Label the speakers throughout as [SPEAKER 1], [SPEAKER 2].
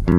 [SPEAKER 1] Do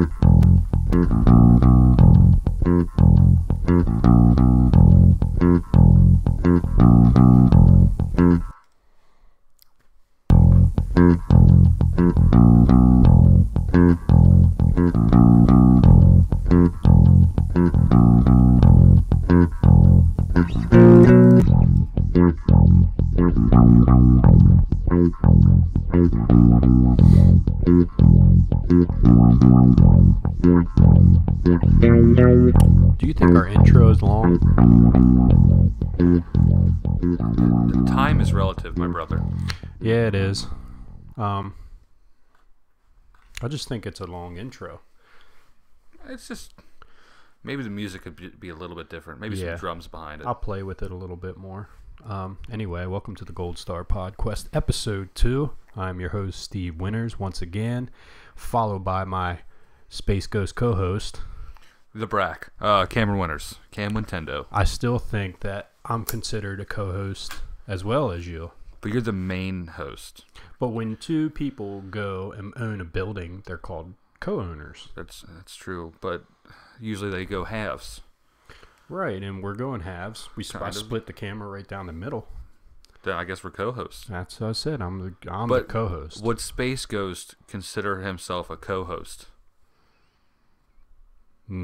[SPEAKER 1] you think our intro is long?
[SPEAKER 2] Time is relative, my brother.
[SPEAKER 1] Yeah, it is. I just think it's a long intro.
[SPEAKER 2] It's just maybe the music could be a little bit different. Maybe
[SPEAKER 1] Yeah.
[SPEAKER 2] some drums behind it.
[SPEAKER 1] I'll play with it a little bit more. Anyway, welcome to the Goldstar Podquest, episode 2. I'm your host, Steve Winters, once again, followed by my Space Ghost co-host,
[SPEAKER 2] The Brack, Cameron Winters, Cam Nintendo.
[SPEAKER 1] I still think that I'm considered a co-host as well as you.
[SPEAKER 2] But you're the main host.
[SPEAKER 1] But when two people go and own a building, they're called co-owners.
[SPEAKER 2] That's true. But usually they go halves.
[SPEAKER 1] Right, and we're going halves. I
[SPEAKER 2] Kind of.
[SPEAKER 1] split the camera right down the middle.
[SPEAKER 2] Then I guess we're co-hosts.
[SPEAKER 1] That's what I said. I'm the
[SPEAKER 2] But
[SPEAKER 1] co-host.
[SPEAKER 2] Would Space Ghost consider himself a co-host?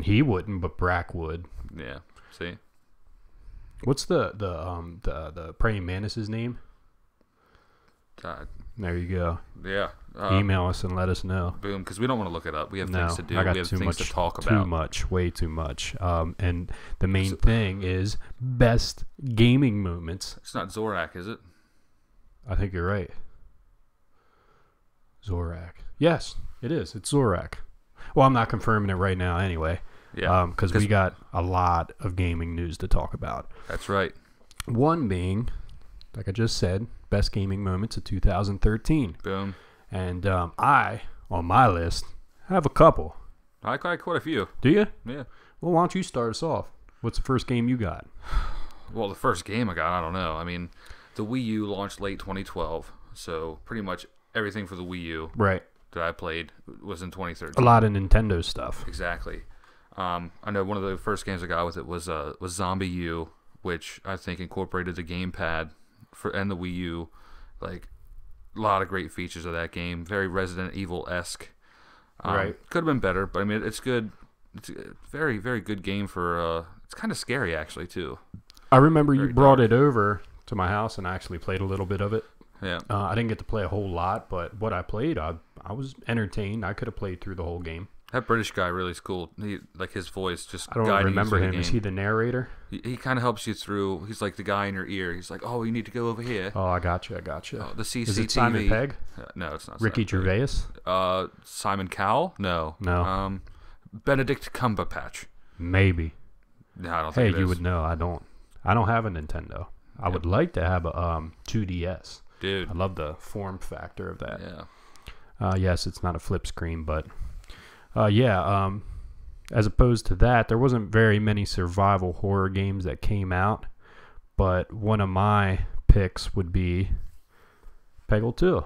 [SPEAKER 1] He wouldn't, but Brack would.
[SPEAKER 2] Yeah. See?
[SPEAKER 1] What's the praying mantis's name? There you go.
[SPEAKER 2] Yeah.
[SPEAKER 1] Email us and let us know.
[SPEAKER 2] Boom, because we don't want to look it up. We have
[SPEAKER 1] No,
[SPEAKER 2] things to do.
[SPEAKER 1] I got
[SPEAKER 2] We have
[SPEAKER 1] too
[SPEAKER 2] things
[SPEAKER 1] much
[SPEAKER 2] to talk
[SPEAKER 1] Too
[SPEAKER 2] about.
[SPEAKER 1] much, way too much. And the main thing is best gaming moments.
[SPEAKER 2] It's not Zorak, is it?
[SPEAKER 1] I think you're right. Zorak. Yes, it is. It's Zorak. Well, I'm not confirming it right now anyway.
[SPEAKER 2] Yeah.
[SPEAKER 1] Because we got a lot of gaming news to talk about.
[SPEAKER 2] That's right.
[SPEAKER 1] One being, like I just said, best gaming moments of 2013.
[SPEAKER 2] Boom.
[SPEAKER 1] And I, on my list, have a couple.
[SPEAKER 2] I got quite a few.
[SPEAKER 1] Do you?
[SPEAKER 2] Yeah.
[SPEAKER 1] Well, why don't you start us off? What's the first game you got?
[SPEAKER 2] Well, the first game I got, I don't know. I mean, the Wii U launched late 2012, so pretty much everything for the Wii U
[SPEAKER 1] Right.
[SPEAKER 2] that I played was in 2013.
[SPEAKER 1] A lot of Nintendo stuff.
[SPEAKER 2] Exactly. I know one of the first games I got with it was Zombie U, which I think incorporated the gamepad and the Wii U. Like, a lot of great features of that game. Very Resident Evil-esque.
[SPEAKER 1] Right.
[SPEAKER 2] Could have been better, but I mean, it's good. It's a very, very good game for. It's kind of scary actually too.
[SPEAKER 1] I remember
[SPEAKER 2] Very
[SPEAKER 1] you brought
[SPEAKER 2] dark.
[SPEAKER 1] it over to my house and I actually played a little bit of it.
[SPEAKER 2] Yeah.
[SPEAKER 1] I didn't get to play a whole lot, but what I played, I was entertained. I could have played through the whole game.
[SPEAKER 2] That British guy really is cool. Like his voice just
[SPEAKER 1] I don't
[SPEAKER 2] guiding
[SPEAKER 1] remember
[SPEAKER 2] you through
[SPEAKER 1] him.
[SPEAKER 2] the
[SPEAKER 1] Is
[SPEAKER 2] game.
[SPEAKER 1] he the narrator?
[SPEAKER 2] He kind of helps you through. He's like the guy in your ear. He's like, oh, you need to go over here.
[SPEAKER 1] Oh, I got you.
[SPEAKER 2] Oh, the CCTV.
[SPEAKER 1] Is it Simon Pegg?
[SPEAKER 2] No, it's not.
[SPEAKER 1] Ricky
[SPEAKER 2] Simon Pegg.
[SPEAKER 1] Gervais?
[SPEAKER 2] Simon Cowell? No.
[SPEAKER 1] No.
[SPEAKER 2] Benedict Cumberbatch.
[SPEAKER 1] Maybe.
[SPEAKER 2] No, I don't
[SPEAKER 1] Hey,
[SPEAKER 2] think it
[SPEAKER 1] you
[SPEAKER 2] is.
[SPEAKER 1] would know. I don't have a Nintendo. I would like to have a 2DS.
[SPEAKER 2] Dude.
[SPEAKER 1] I love the form factor of that.
[SPEAKER 2] Yeah.
[SPEAKER 1] Yes, it's not a flip screen, but as opposed to that, there wasn't very many survival horror games that came out, but one of my picks would be Peggle 2.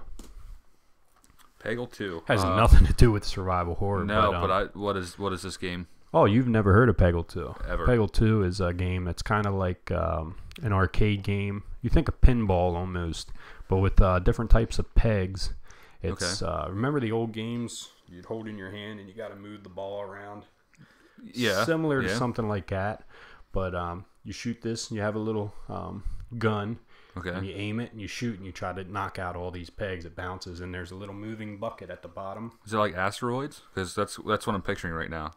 [SPEAKER 2] Peggle 2.
[SPEAKER 1] Has nothing to do with survival horror.
[SPEAKER 2] No,
[SPEAKER 1] but
[SPEAKER 2] what is this game?
[SPEAKER 1] oh, you've never heard of Peggle 2?
[SPEAKER 2] Ever.
[SPEAKER 1] Peggle 2 is a game that's kind of like an arcade game. You think of pinball almost, but with different types of pegs. It's remember the old games you'd hold in your hand and you got to move the ball around?
[SPEAKER 2] Yeah.
[SPEAKER 1] Similar to
[SPEAKER 2] yeah.
[SPEAKER 1] something like that, but you shoot this and you have a little gun.
[SPEAKER 2] Okay.
[SPEAKER 1] And you aim it and you shoot and you try to knock out all these pegs. It bounces and there's a little moving bucket at the bottom.
[SPEAKER 2] Is it like asteroids? Because that's what I'm picturing right now.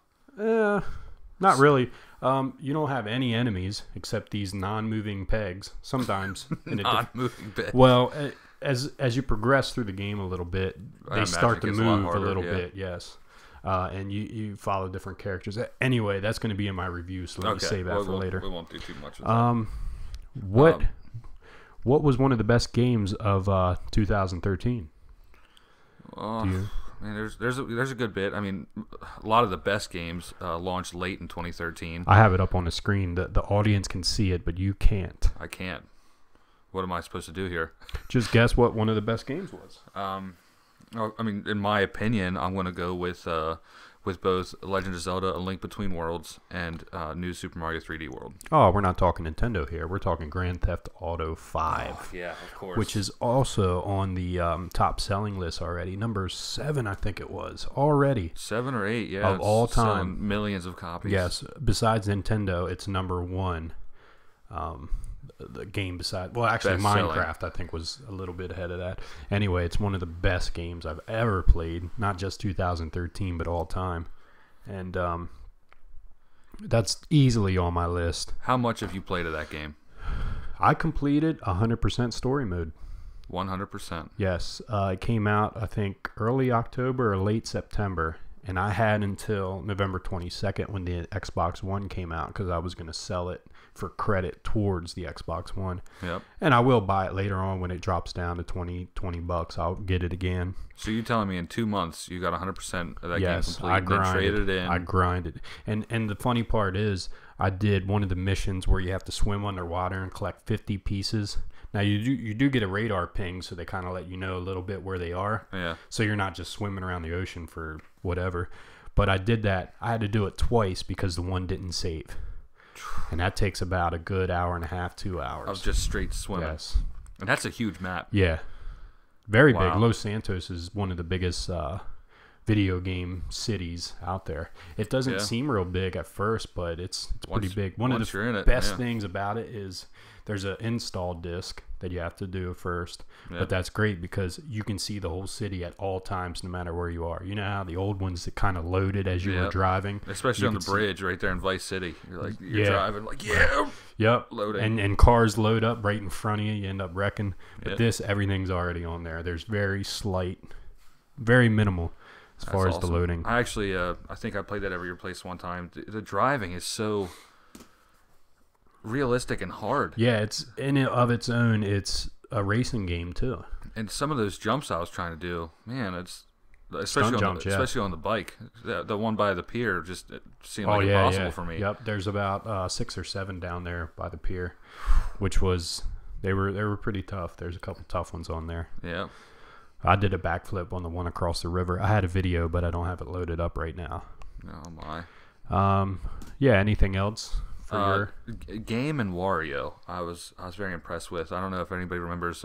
[SPEAKER 1] Not really. You don't have any enemies except these non-moving pegs. Sometimes in a
[SPEAKER 2] Non-moving bit.
[SPEAKER 1] well, as you progress through the game a little bit, they start to
[SPEAKER 2] it gets a lot
[SPEAKER 1] move a
[SPEAKER 2] harder,
[SPEAKER 1] little
[SPEAKER 2] yeah.
[SPEAKER 1] bit. Yes. And you follow different characters. Anyway, that's going to be in my review, so let me save that for later.
[SPEAKER 2] We won't do too much of that.
[SPEAKER 1] What was one of the best games of 2013?
[SPEAKER 2] Man, there's a good bit. I mean, a lot of the best games launched late in 2013.
[SPEAKER 1] I have it up on the screen. The audience can see it, but you can't.
[SPEAKER 2] I can't. What am I supposed to do here?
[SPEAKER 1] Just guess what one of the best games was.
[SPEAKER 2] I mean, in my opinion, I'm going to go with with both Legend of Zelda: A Link Between Worlds and New Super Mario 3D World.
[SPEAKER 1] Oh, we're not talking Nintendo here. We're talking Grand Theft Auto 5.
[SPEAKER 2] Oh, yeah, of course.
[SPEAKER 1] Which is also on the top selling list already. Number 7, I think it was, already.
[SPEAKER 2] 7 or 8, yeah.
[SPEAKER 1] Of all time.
[SPEAKER 2] Selling millions of copies.
[SPEAKER 1] Yes. Besides Nintendo, it's number 1. The game beside, well, actually Minecraft, I think, was a little bit ahead of that. Anyway, it's one of the best games I've ever played, not just 2013, but all time. And that's easily on my list.
[SPEAKER 2] How much have you played of that game?
[SPEAKER 1] I completed 100% story mode.
[SPEAKER 2] 100%.
[SPEAKER 1] Yes. It came out, I think, early October or late September. And I had until November 22nd when the Xbox One came out, because I was going to sell it for credit towards the Xbox One.
[SPEAKER 2] Yep.
[SPEAKER 1] And I will buy it later on when it drops down to $20 $20. I'll get it again.
[SPEAKER 2] So you're telling me in 2 months you got 100% of that
[SPEAKER 1] Yes,
[SPEAKER 2] game complete?
[SPEAKER 1] I
[SPEAKER 2] and then traded it in.
[SPEAKER 1] I grinded. And the funny part is, I did one of the missions where you have to swim underwater and collect 50 pieces. Now, you do get a radar ping, so they kind of let you know a little bit where they are.
[SPEAKER 2] Yeah.
[SPEAKER 1] So you're not just swimming around the ocean for whatever. But I did that. I had to do it twice because the one didn't save. And that takes about a good hour and a half, 2 hours.
[SPEAKER 2] Of just straight swimming.
[SPEAKER 1] Yes.
[SPEAKER 2] And that's a huge map.
[SPEAKER 1] Yeah. Very
[SPEAKER 2] Wow.
[SPEAKER 1] big. Los Santos is one of the biggest video game cities out there. It doesn't seem real big at first, but it's pretty big. One of the best things about it is there's an install disc that you have to do first. Yep. But that's great because you can see the whole city at all times, no matter where you are. You know how the old ones that kind of loaded as you were driving?
[SPEAKER 2] Especially on the bridge right there in Vice City. You're driving like,
[SPEAKER 1] Yep.
[SPEAKER 2] Loading.
[SPEAKER 1] And cars load up right in front of you. You end up wrecking. But this, everything's already on there. There's very slight, very minimal as far as the loading.
[SPEAKER 2] I actually, I think I played that at your place one time. The driving is so realistic and hard.
[SPEAKER 1] Yeah, it's in it of its own. It's a racing game too.
[SPEAKER 2] And some of those jumps I was trying to do, man, it's especially on the bike. The one by the pier just seemed like impossible for me.
[SPEAKER 1] Yep, there's about 6 or 7 down there by the pier, which was they were pretty tough. There's a couple tough ones on there.
[SPEAKER 2] Yeah.
[SPEAKER 1] I did a backflip on the one across the river. I had a video, but I don't have it loaded up right now.
[SPEAKER 2] Oh my.
[SPEAKER 1] Yeah. Anything else for
[SPEAKER 2] your Game and Wario? I was very impressed with. I don't know if anybody remembers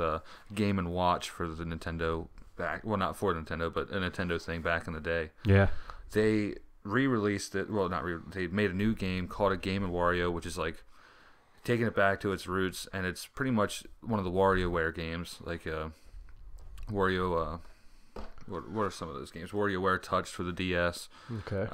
[SPEAKER 2] Game and Watch for the Nintendo not for Nintendo, but a Nintendo thing back in the day.
[SPEAKER 1] Yeah.
[SPEAKER 2] They re-released it. Well, they made a new game called a Game and Wario, which is like taking it back to its roots, and it's pretty much one of the WarioWare games, like Wario. What are some of those games? WarioWare Touch for the DS.
[SPEAKER 1] Okay.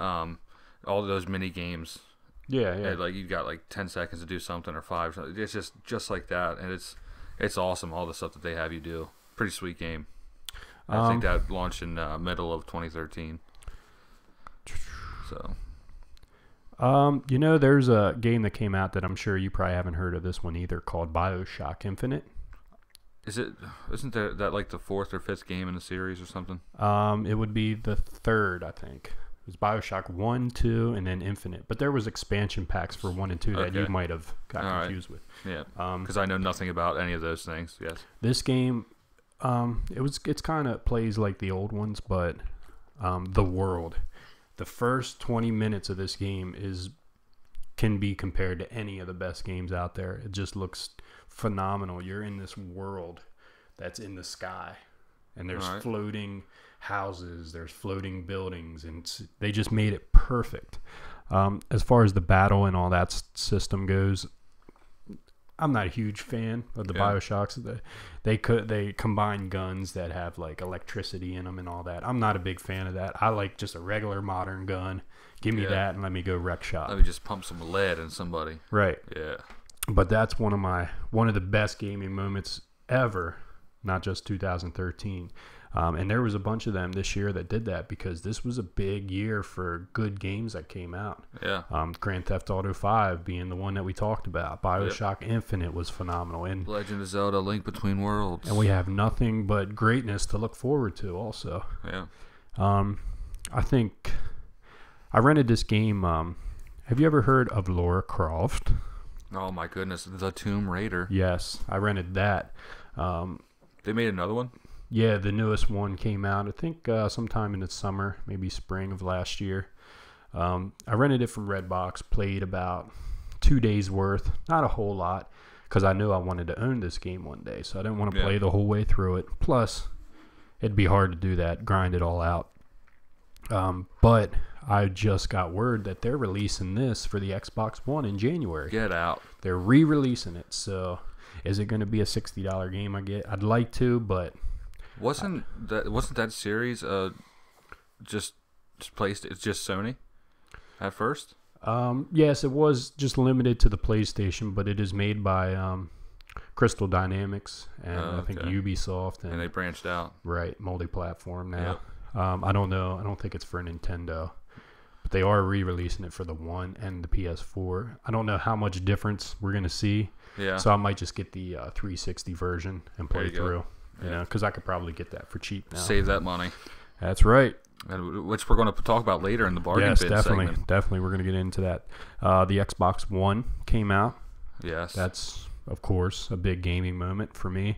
[SPEAKER 2] All of those mini games.
[SPEAKER 1] Yeah.
[SPEAKER 2] And like you got like 10 seconds to do something or 5. It's just like that, and it's awesome. All the stuff that they have you do. Pretty sweet game. I think that launched in middle of 2013. So.
[SPEAKER 1] There's a game that came out that I'm sure you probably haven't heard of this one either, called BioShock Infinite.
[SPEAKER 2] Isn't that like the 4th or 5th game in the series or something?
[SPEAKER 1] It would be the 3rd, I think. It was BioShock 1, 2, and then Infinite. But there was expansion packs for 1 and 2 that you might have got confused with.
[SPEAKER 2] Yeah. Because I know nothing about any of those things. Yes.
[SPEAKER 1] This game, it's kind of plays like the old ones, but the world. The first 20 minutes of this game can be compared to any of the best games out there. It just looks phenomenal. You're in this world that's in the sky, and there's floating houses, there's floating buildings, and they just made it perfect. As far as the battle and all that system goes, I'm not a huge fan of the BioShocks. They combine guns that have like electricity in them and all that. I'm not a big fan of that. I like just a regular modern gun. Give me that and let me go wreck shop.
[SPEAKER 2] Let me just pump some lead in somebody.
[SPEAKER 1] Right.
[SPEAKER 2] Yeah.
[SPEAKER 1] But that's one of the best gaming moments ever, not just 2013. And there was a bunch of them this year that did that because this was a big year for good games that came out.
[SPEAKER 2] Yeah.
[SPEAKER 1] Grand Theft Auto 5 being the one that we talked about. BioShock Infinite was phenomenal. And
[SPEAKER 2] Legend of Zelda: Link Between Worlds.
[SPEAKER 1] And we have nothing but greatness to look forward to also.
[SPEAKER 2] Yeah.
[SPEAKER 1] I think I rented this game. Have you ever heard of Lara Croft?
[SPEAKER 2] Oh my goodness, the Tomb Raider.
[SPEAKER 1] Yes, I rented that.
[SPEAKER 2] They made another one?
[SPEAKER 1] Yeah, the newest one came out, I think, sometime in the summer, maybe spring of last year. I rented it from Redbox, played about 2 days worth, not a whole lot, because I knew I wanted to own this game one day, so I didn't want to play the whole way through it. Plus, it'd be hard to do that, grind it all out. But I just got word that they're releasing this for the Xbox One in January.
[SPEAKER 2] Get out.
[SPEAKER 1] They're re-releasing it, so is it going to be a $60 game I get? I'd like to, but...
[SPEAKER 2] Wasn't that series just placed? It's just Sony at first.
[SPEAKER 1] Yes, it was just limited to the PlayStation, but it is made by Crystal Dynamics and I think Ubisoft,
[SPEAKER 2] and they branched out.
[SPEAKER 1] Right, multi-platform now. Yep. I don't know. I don't think it's for Nintendo, but they are re-releasing it for the One and the PS4. I don't know how much difference we're gonna see.
[SPEAKER 2] Yeah.
[SPEAKER 1] So I might just get the 360 version and play through. You know, because I could probably get that for cheap now.
[SPEAKER 2] Save that money.
[SPEAKER 1] That's right.
[SPEAKER 2] Which we're going to talk about later in the bargain bin segment.
[SPEAKER 1] Definitely. We're going to get into that. The Xbox One came out.
[SPEAKER 2] Yes.
[SPEAKER 1] That's, of course, a big gaming moment for me.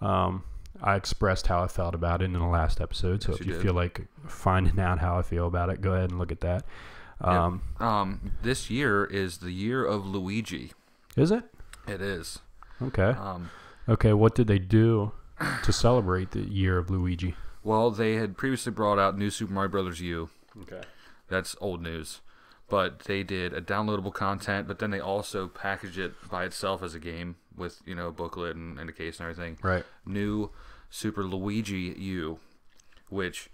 [SPEAKER 1] I expressed how I felt about it in the last episode, so if you feel like finding out how I feel about it, go ahead and look at that.
[SPEAKER 2] This year is the year of Luigi.
[SPEAKER 1] Is it?
[SPEAKER 2] It is.
[SPEAKER 1] Okay. Okay, what did they do to celebrate the year of Luigi?
[SPEAKER 2] Well, they had previously brought out New Super Mario Bros. U.
[SPEAKER 1] Okay.
[SPEAKER 2] That's old news. But they did a downloadable content, but then they also packaged it by itself as a game with, a booklet and a case and everything.
[SPEAKER 1] Right.
[SPEAKER 2] New Super Luigi U, which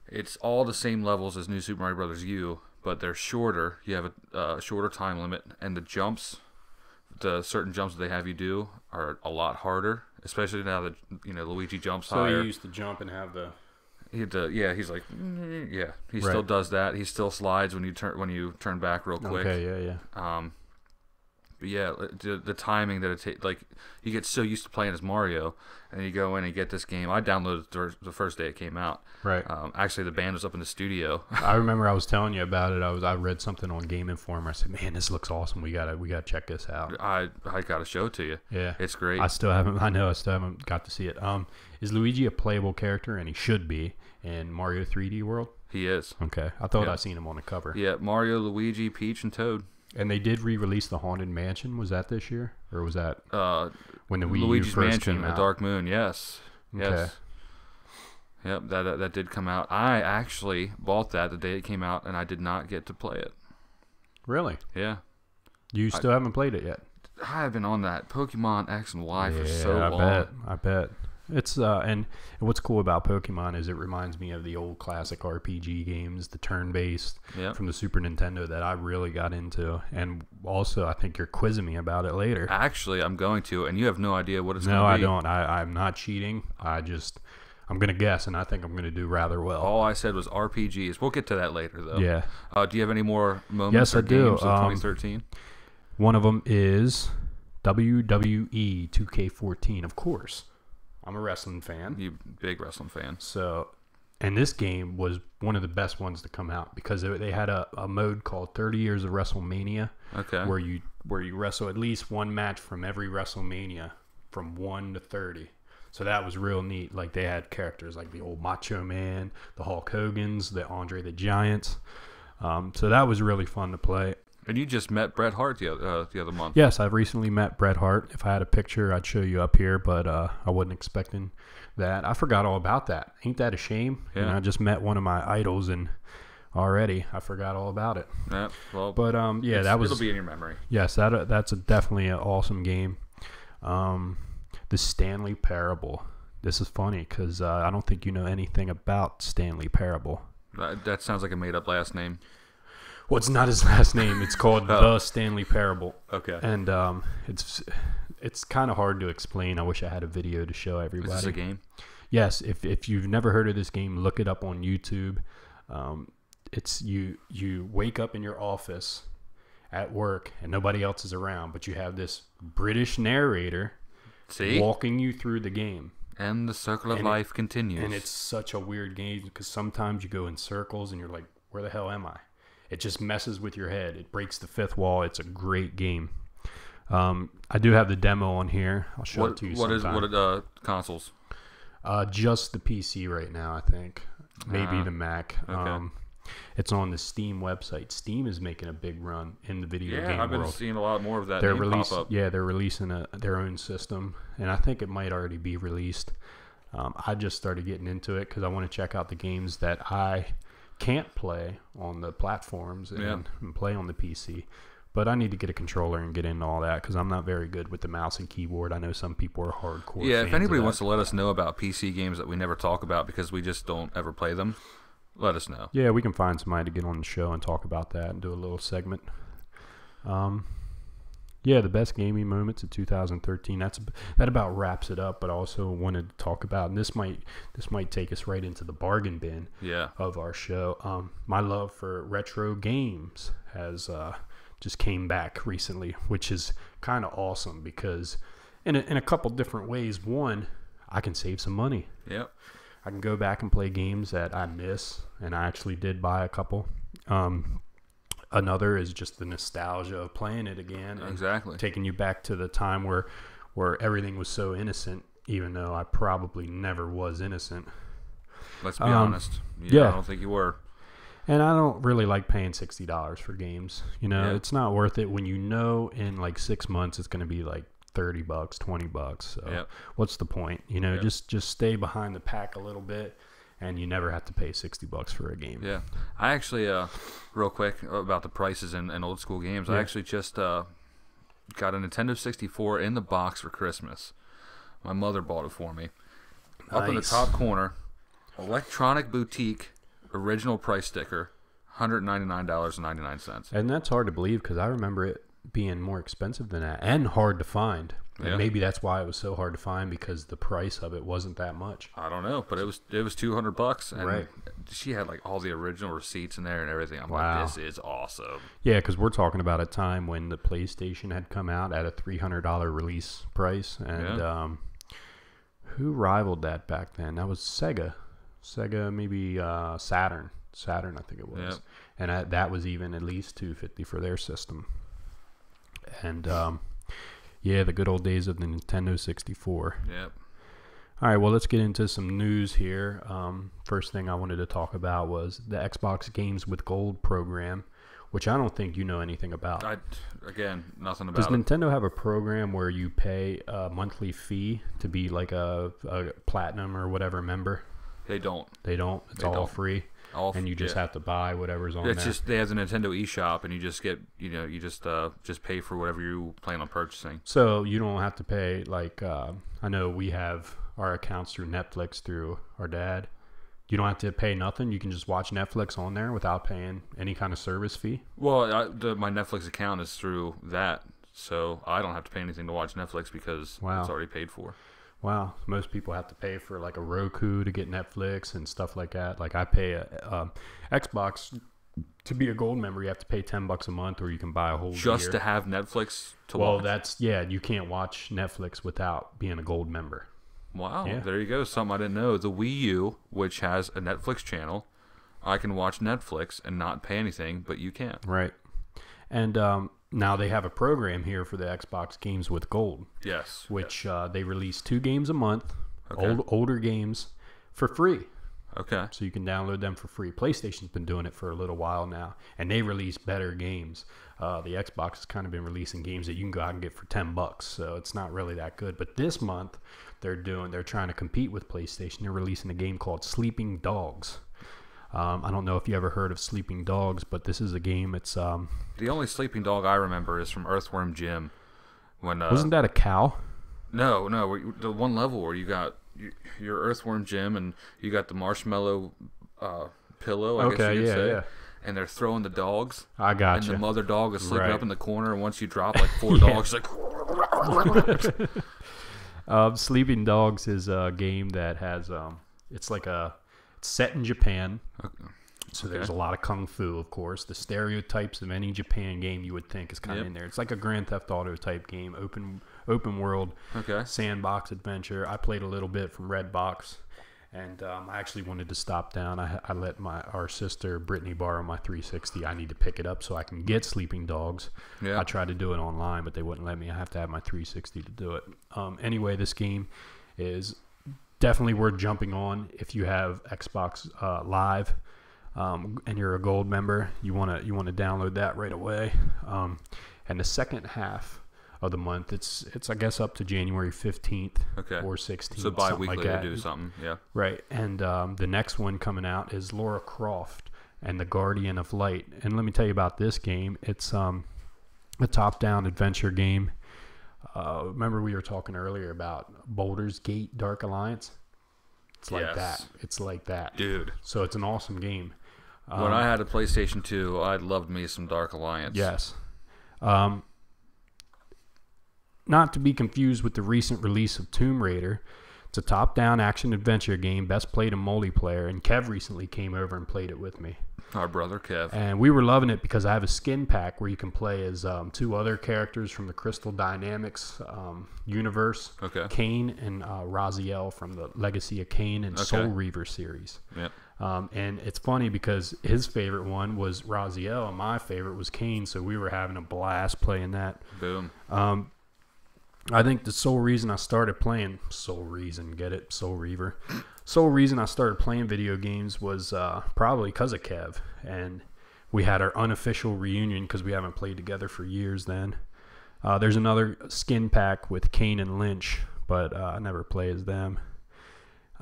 [SPEAKER 2] it's all the same levels as New Super Mario Bros. U, but they're shorter. You have a shorter time limit, and the certain jumps that they have you do are a lot harder, especially now that Luigi jumps higher.
[SPEAKER 1] So he used to jump and have the.
[SPEAKER 2] He's like, he still does that. He still slides when you turn back real quick.
[SPEAKER 1] Okay,
[SPEAKER 2] But yeah, the timing that it takes, like, you get so used to playing as Mario, and you go in and get this game. I downloaded it the first day it came out.
[SPEAKER 1] Right.
[SPEAKER 2] Actually, the band was up in the studio.
[SPEAKER 1] I remember I was telling you about it. I read something on Game Informer. I said, "Man, this looks awesome. We gotta check this out."
[SPEAKER 2] I gotta show it to you.
[SPEAKER 1] Yeah,
[SPEAKER 2] it's great.
[SPEAKER 1] I still haven't got to see it. Is Luigi a playable character? And he should be in Mario 3D World.
[SPEAKER 2] He is.
[SPEAKER 1] Okay, I thought I seen him on the cover.
[SPEAKER 2] Yeah, Mario, Luigi, Peach, and Toad.
[SPEAKER 1] And they did re-release the Haunted Mansion. Was that this year, or was that when the Wii
[SPEAKER 2] Luigi's
[SPEAKER 1] U first
[SPEAKER 2] Mansion,
[SPEAKER 1] came out?
[SPEAKER 2] The Dark Moon? Yes.
[SPEAKER 1] Okay.
[SPEAKER 2] Yes. Yep, that did come out. I actually bought that the day it came out, and I did not get to play it.
[SPEAKER 1] Really?
[SPEAKER 2] Yeah.
[SPEAKER 1] You still haven't played it yet?
[SPEAKER 2] I have been on that Pokemon X and Y for so long.
[SPEAKER 1] I bet. It's and what's cool about Pokemon is it reminds me of the old classic RPG games, the turn-based from the Super Nintendo that I really got into. And also, I think you're quizzing me about it later.
[SPEAKER 2] Actually, I'm going to, and you have no idea what it's going to be.
[SPEAKER 1] No, I don't. I'm not cheating. I'm going to guess, and I think I'm going to do rather well.
[SPEAKER 2] All I said was RPGs. We'll get to that later, though.
[SPEAKER 1] Yeah.
[SPEAKER 2] Do you have any more moments or games of 2013?
[SPEAKER 1] One of them is WWE 2K14, of course. I'm a wrestling fan.
[SPEAKER 2] You big wrestling fan.
[SPEAKER 1] So, and this game was one of the best ones to come out because they had a mode called 30 Years of WrestleMania.
[SPEAKER 2] Okay.
[SPEAKER 1] Where you wrestle at least one match from every WrestleMania from 1 to 30. So that was real neat. Like they had characters like the old Macho Man, the Hulk Hogan's, the Andre the Giants. So that was really fun to play.
[SPEAKER 2] And you just met Bret Hart the other month.
[SPEAKER 1] Yes, I've recently met Bret Hart. If I had a picture, I'd show you up here, but I wasn't expecting that. I forgot all about that. Ain't that a shame?
[SPEAKER 2] Yeah.
[SPEAKER 1] I just met one of my idols, and already I forgot all about it.
[SPEAKER 2] Yeah, well,
[SPEAKER 1] but it'll
[SPEAKER 2] be in your memory.
[SPEAKER 1] Yes, that's definitely an awesome game. The Stanley Parable. This is funny because I don't think you know anything about Stanley Parable.
[SPEAKER 2] That sounds like a made-up last name.
[SPEAKER 1] Well, it's not his last name. It's called The Stanley Parable.
[SPEAKER 2] Okay.
[SPEAKER 1] And it's kind of hard to explain. I wish I had a video to show everybody.
[SPEAKER 2] Is this a game?
[SPEAKER 1] Yes. If you've never heard of this game, look it up on YouTube. It's you wake up in your office at work and nobody else is around, but you have this British narrator walking you through the game.
[SPEAKER 2] And the circle of life continues. And
[SPEAKER 1] it's such a weird game because sometimes you go in circles and you're like, where the hell am I? It just messes with your head. It breaks the fifth wall. It's a great game. I do have the demo on here. I'll show it to you sometime.
[SPEAKER 2] What are consoles?
[SPEAKER 1] Just the PC right now, I think. Maybe the Mac.
[SPEAKER 2] Okay.
[SPEAKER 1] It's on the Steam website. Steam is making a big run in the video game world.
[SPEAKER 2] Yeah, I've been seeing a lot more of that pop up.
[SPEAKER 1] Yeah, they're releasing their own system, and I think it might already be released. I just started getting into it because I want to check out the games that I can't play on the platforms and play on the PC. But I need to get a controller and get into all that because I'm not very good with the mouse and keyboard. I know some people are hardcore.
[SPEAKER 2] Yeah,
[SPEAKER 1] fans
[SPEAKER 2] if anybody
[SPEAKER 1] of
[SPEAKER 2] wants to let us know about PC games that we never talk about because we just don't ever play them, let us know.
[SPEAKER 1] Yeah, we can find somebody to get on the show and talk about that and do a little segment. Yeah, the best gaming moments of 2013. That about wraps it up. But I also wanted to talk about, and this might take us right into the bargain bin of our show. My love for retro games has just came back recently, which is kind of awesome because in a couple different ways. One, I can save some money.
[SPEAKER 2] Yep.
[SPEAKER 1] I can go back and play games that I miss, and I actually did buy a couple. Another is just the nostalgia of playing it again. And taking you back to the time where everything was so innocent, even though I probably never was innocent.
[SPEAKER 2] Let's be honest. Yeah, I don't think you were.
[SPEAKER 1] And I don't really like paying $60 for games. It's not worth it when you know in like 6 months it's going to be like $30, $20. So what's the point? Just stay behind the pack a little bit, and you never have to pay $60 for a game.
[SPEAKER 2] Yeah, I actually, real quick about the prices and old school games. I actually just got a Nintendo 64 in the box for Christmas. My mother bought it for me. Nice. Up in the top corner, Electronic Boutique original price sticker, $199.99.
[SPEAKER 1] And that's hard to believe because I remember it being more expensive than that and hard to find. And maybe that's why it was so hard to find, because the price of it wasn't that much.
[SPEAKER 2] I don't know, but it was $200, and she had like all the original receipts in there and everything. I'm like, this is awesome.
[SPEAKER 1] Yeah, because we're talking about a time when the PlayStation had come out at a $300 release price, and who rivaled that back then? That was Sega, maybe Saturn, I think it was, and that was even at least $250 for their system. And the good old days of the Nintendo 64.
[SPEAKER 2] Yep.
[SPEAKER 1] All right, well, let's get into some news here. First thing I wanted to talk about was the Xbox Games with Gold program, which I don't think you know anything about.
[SPEAKER 2] Nothing about
[SPEAKER 1] Does
[SPEAKER 2] it.
[SPEAKER 1] Nintendo have a program where you pay a monthly fee to be like a platinum or whatever member?
[SPEAKER 2] They don't.
[SPEAKER 1] It's all free. And you just have to buy whatever's on there.
[SPEAKER 2] It's just they have the Nintendo eShop, and you just get you just pay for whatever you plan on purchasing.
[SPEAKER 1] So you don't have to pay like I know we have our accounts through Netflix through our dad. You don't have to pay nothing. You can just watch Netflix on there without paying any kind of service fee.
[SPEAKER 2] Well, my Netflix account is through that, so I don't have to pay anything to watch Netflix because it's already paid for.
[SPEAKER 1] Wow, most people have to pay for like a Roku to get Netflix and stuff like that. Like I pay a Xbox to be a gold member. You have to pay $10 a month, or you can buy a whole year.
[SPEAKER 2] To have Netflix to watch.
[SPEAKER 1] Well, you can't watch Netflix without being a gold member.
[SPEAKER 2] Wow, there you go. Something I didn't know. The Wii U, which has a Netflix channel, I can watch Netflix and not pay anything, but you can't.
[SPEAKER 1] Right, and now they have a program here for the Xbox Games with Gold.
[SPEAKER 2] Yes.
[SPEAKER 1] Which they release 2 games a month, older games, for free.
[SPEAKER 2] Okay.
[SPEAKER 1] So you can download them for free. PlayStation's been doing it for a little while now, and they release better games. The Xbox has kind of been releasing games that you can go out and get for $10, so it's not really that good. But this month, they're trying to compete with PlayStation. They're releasing a game called Sleeping Dogs. I don't know if you ever heard of Sleeping Dogs, but this is a game. It's
[SPEAKER 2] the only sleeping dog I remember is from Earthworm Jim. When
[SPEAKER 1] wasn't that a cow?
[SPEAKER 2] No, the one level where you got your Earthworm Jim and you got the marshmallow pillow. I guess you could say. And they're throwing the dogs.
[SPEAKER 1] I got you.
[SPEAKER 2] And the mother dog is sleeping up in the corner, and once you drop like 4 dogs, like.
[SPEAKER 1] Sleeping Dogs is a game that has it's set in Japan. So there's a lot of kung fu, of course. The stereotypes of any Japan game you would think is kind of in there. It's like a Grand Theft Auto type game, open world, sandbox adventure. I played a little bit from Redbox, and I actually wanted to stop down. I let our sister Brittany borrow my 360. I need to pick it up so I can get Sleeping Dogs. I tried to do it online, but they wouldn't let me. I have to have my 360 to do it. Anyway, this game is definitely worth jumping on if you have Xbox Live and you're a gold member. You want to download that right away. And the second half of the month, it's I guess up to January 15th or 16th.
[SPEAKER 2] So bi-weekly
[SPEAKER 1] like
[SPEAKER 2] to do something, yeah.
[SPEAKER 1] Right, and the next one coming out is Lara Croft and the Guardian of Light. And let me tell you about this game. It's a top-down adventure game. Remember we were talking earlier about Baldur's Gate Dark Alliance? It's like that. It's like that.
[SPEAKER 2] Dude.
[SPEAKER 1] So it's an awesome game.
[SPEAKER 2] When I had a PlayStation 2, I loved me some Dark Alliance.
[SPEAKER 1] Yes. Not to be confused with the recent release of Tomb Raider. It's a top-down action-adventure game, best played in multiplayer, and Kev recently came over and played it with me.
[SPEAKER 2] Our brother Kev.
[SPEAKER 1] And we were loving it because I have a skin pack where you can play as two other characters from the Crystal Dynamics universe.
[SPEAKER 2] Okay.
[SPEAKER 1] Kane and Raziel from the Legacy of Kane and Soul Reaver series.
[SPEAKER 2] Yep.
[SPEAKER 1] And it's funny because his favorite one was Raziel and my favorite was Kane, so we were having a blast playing that.
[SPEAKER 2] Boom.
[SPEAKER 1] I think the sole reason I started playing Soul Reaver I started playing video games was probably because of Kev, and we had our unofficial reunion because we haven't played together for years then. There's another skin pack with Kane and Lynch, but I never play as them.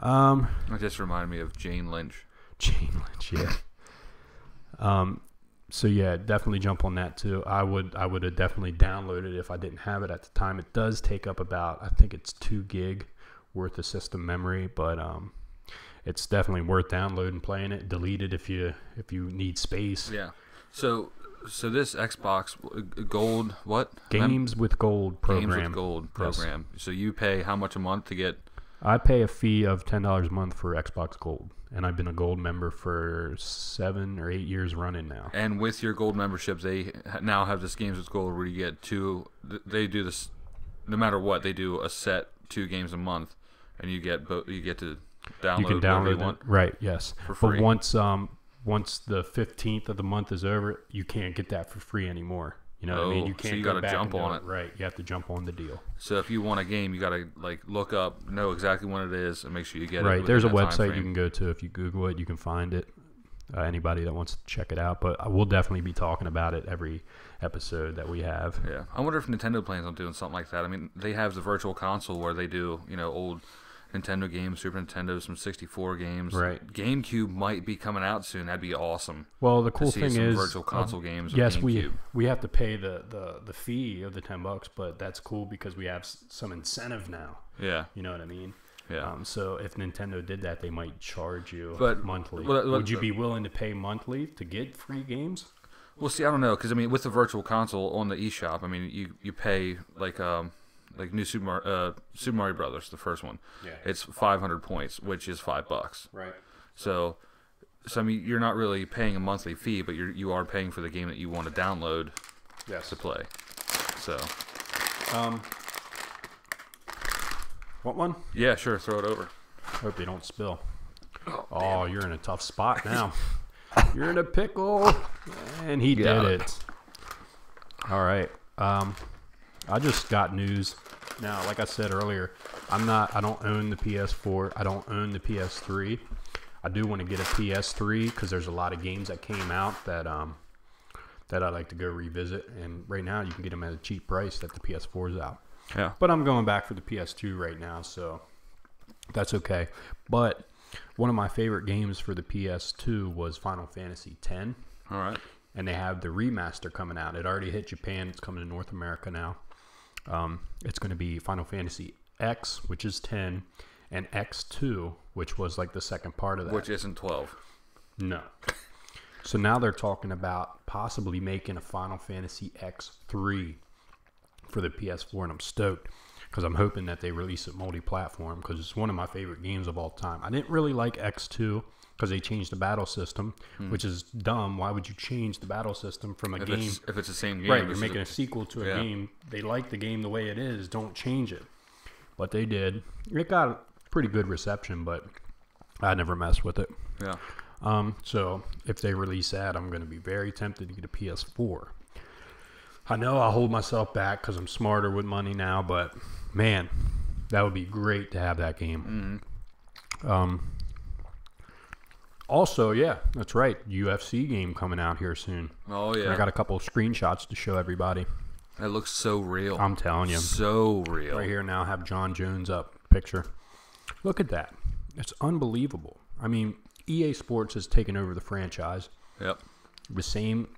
[SPEAKER 2] It just reminded me of Jane Lynch.
[SPEAKER 1] Yeah. So yeah, definitely jump on that too. I would have definitely downloaded it if I didn't have it at the time. It does take up about, I think it's 2 gig worth of system memory, but it's definitely worth downloading, playing it. Delete it if you need space.
[SPEAKER 2] Yeah. So this Xbox Gold
[SPEAKER 1] Games with Gold program.
[SPEAKER 2] Games with Gold program. Yes. So you pay how much a month to get?
[SPEAKER 1] I pay a fee of $10 a month for Xbox Gold, and I've been a Gold member for 7 or 8 years running now.
[SPEAKER 2] And with your Gold membership, they now have this Games with Gold where you get 2. They do this no matter what. They do a set 2 games a month, and you get to download.
[SPEAKER 1] You can download you want, right? Yes,
[SPEAKER 2] for free.
[SPEAKER 1] But once the 15th of the month is over, you can't get that for free anymore. You know what I mean? You can't.
[SPEAKER 2] So you
[SPEAKER 1] got to
[SPEAKER 2] jump on it.
[SPEAKER 1] Right. You have to jump on the deal.
[SPEAKER 2] So if you want a game, you got to look up, know exactly what it is, and make sure you get it.
[SPEAKER 1] Right. There's a website you can go to. If you Google it, you can find it. Anybody that wants to check it out, but I will definitely be talking about it every episode that we have.
[SPEAKER 2] Yeah. I wonder if Nintendo plans on doing something like that. I mean, they have the Virtual Console where they do, old Nintendo games, Super Nintendo, some 64 games.
[SPEAKER 1] Right.
[SPEAKER 2] GameCube might be coming out soon. That'd be awesome.
[SPEAKER 1] Well, the cool thing is,
[SPEAKER 2] Virtual Console games.
[SPEAKER 1] Yes, we have to pay the fee of the $10, but that's cool because we have some incentive now.
[SPEAKER 2] Yeah.
[SPEAKER 1] You know what I mean?
[SPEAKER 2] Yeah.
[SPEAKER 1] So if Nintendo did that, they might charge you monthly.
[SPEAKER 2] Would
[SPEAKER 1] you be willing to pay monthly to get free games?
[SPEAKER 2] Well, see, I don't know, because with the Virtual Console on the eShop, you pay like new Super Mario Brothers, the first one.
[SPEAKER 1] Yeah.
[SPEAKER 2] It's 500 points, which is $5.
[SPEAKER 1] Right.
[SPEAKER 2] So I mean, you're not really paying a monthly fee, but you are paying for the game that you want to download.
[SPEAKER 1] Yes.
[SPEAKER 2] To play. So.
[SPEAKER 1] Want one?
[SPEAKER 2] Yeah, sure. Throw it over.
[SPEAKER 1] Hope they don't spill. Oh, you're in a tough spot now. You're in a pickle, and he did it. All right. I just got news. Now, like I said earlier, I don't own the PS4. I don't own the PS3. I do want to get a PS3 because there's a lot of games that came out that I'd like to go revisit. And right now, you can get them at a cheap price that the PS4 is out.
[SPEAKER 2] Yeah.
[SPEAKER 1] But I'm going back for the PS2 right now, so that's okay. But one of my favorite games for the PS2 was Final Fantasy X.
[SPEAKER 2] All right.
[SPEAKER 1] And they have the remaster coming out. It already hit Japan. It's coming to North America now. It's going to be Final Fantasy X, which is 10, and X2, which was like the second part of that.
[SPEAKER 2] Which isn't 12.
[SPEAKER 1] No. So now they're talking about possibly making a Final Fantasy X3 for the PS4, and I'm stoked because I'm hoping that they release it multi-platform because it's one of my favorite games of all time. I didn't really like X2 because they changed the battle system, which is dumb. Why would you change the battle system from a game?
[SPEAKER 2] If it's the same game.
[SPEAKER 1] Right, you're making a sequel to a game. They like the game the way it is. Don't change it. But they did. It got a pretty good reception, but I never messed with it.
[SPEAKER 2] Yeah.
[SPEAKER 1] So if they release that, I'm going to be very tempted to get a PS4. I know I'll hold myself back because I'm smarter with money now, but man, that would be great to have that game. Also, yeah, that's right. UFC game coming out here soon.
[SPEAKER 2] Oh, yeah.
[SPEAKER 1] And I got a couple of screenshots to show everybody.
[SPEAKER 2] It looks so real.
[SPEAKER 1] I'm telling you.
[SPEAKER 2] So real.
[SPEAKER 1] Right here now, I have John Jones up picture. Look at that. It's unbelievable. I mean, EA Sports has taken over the franchise.
[SPEAKER 2] Yep.
[SPEAKER 1] The same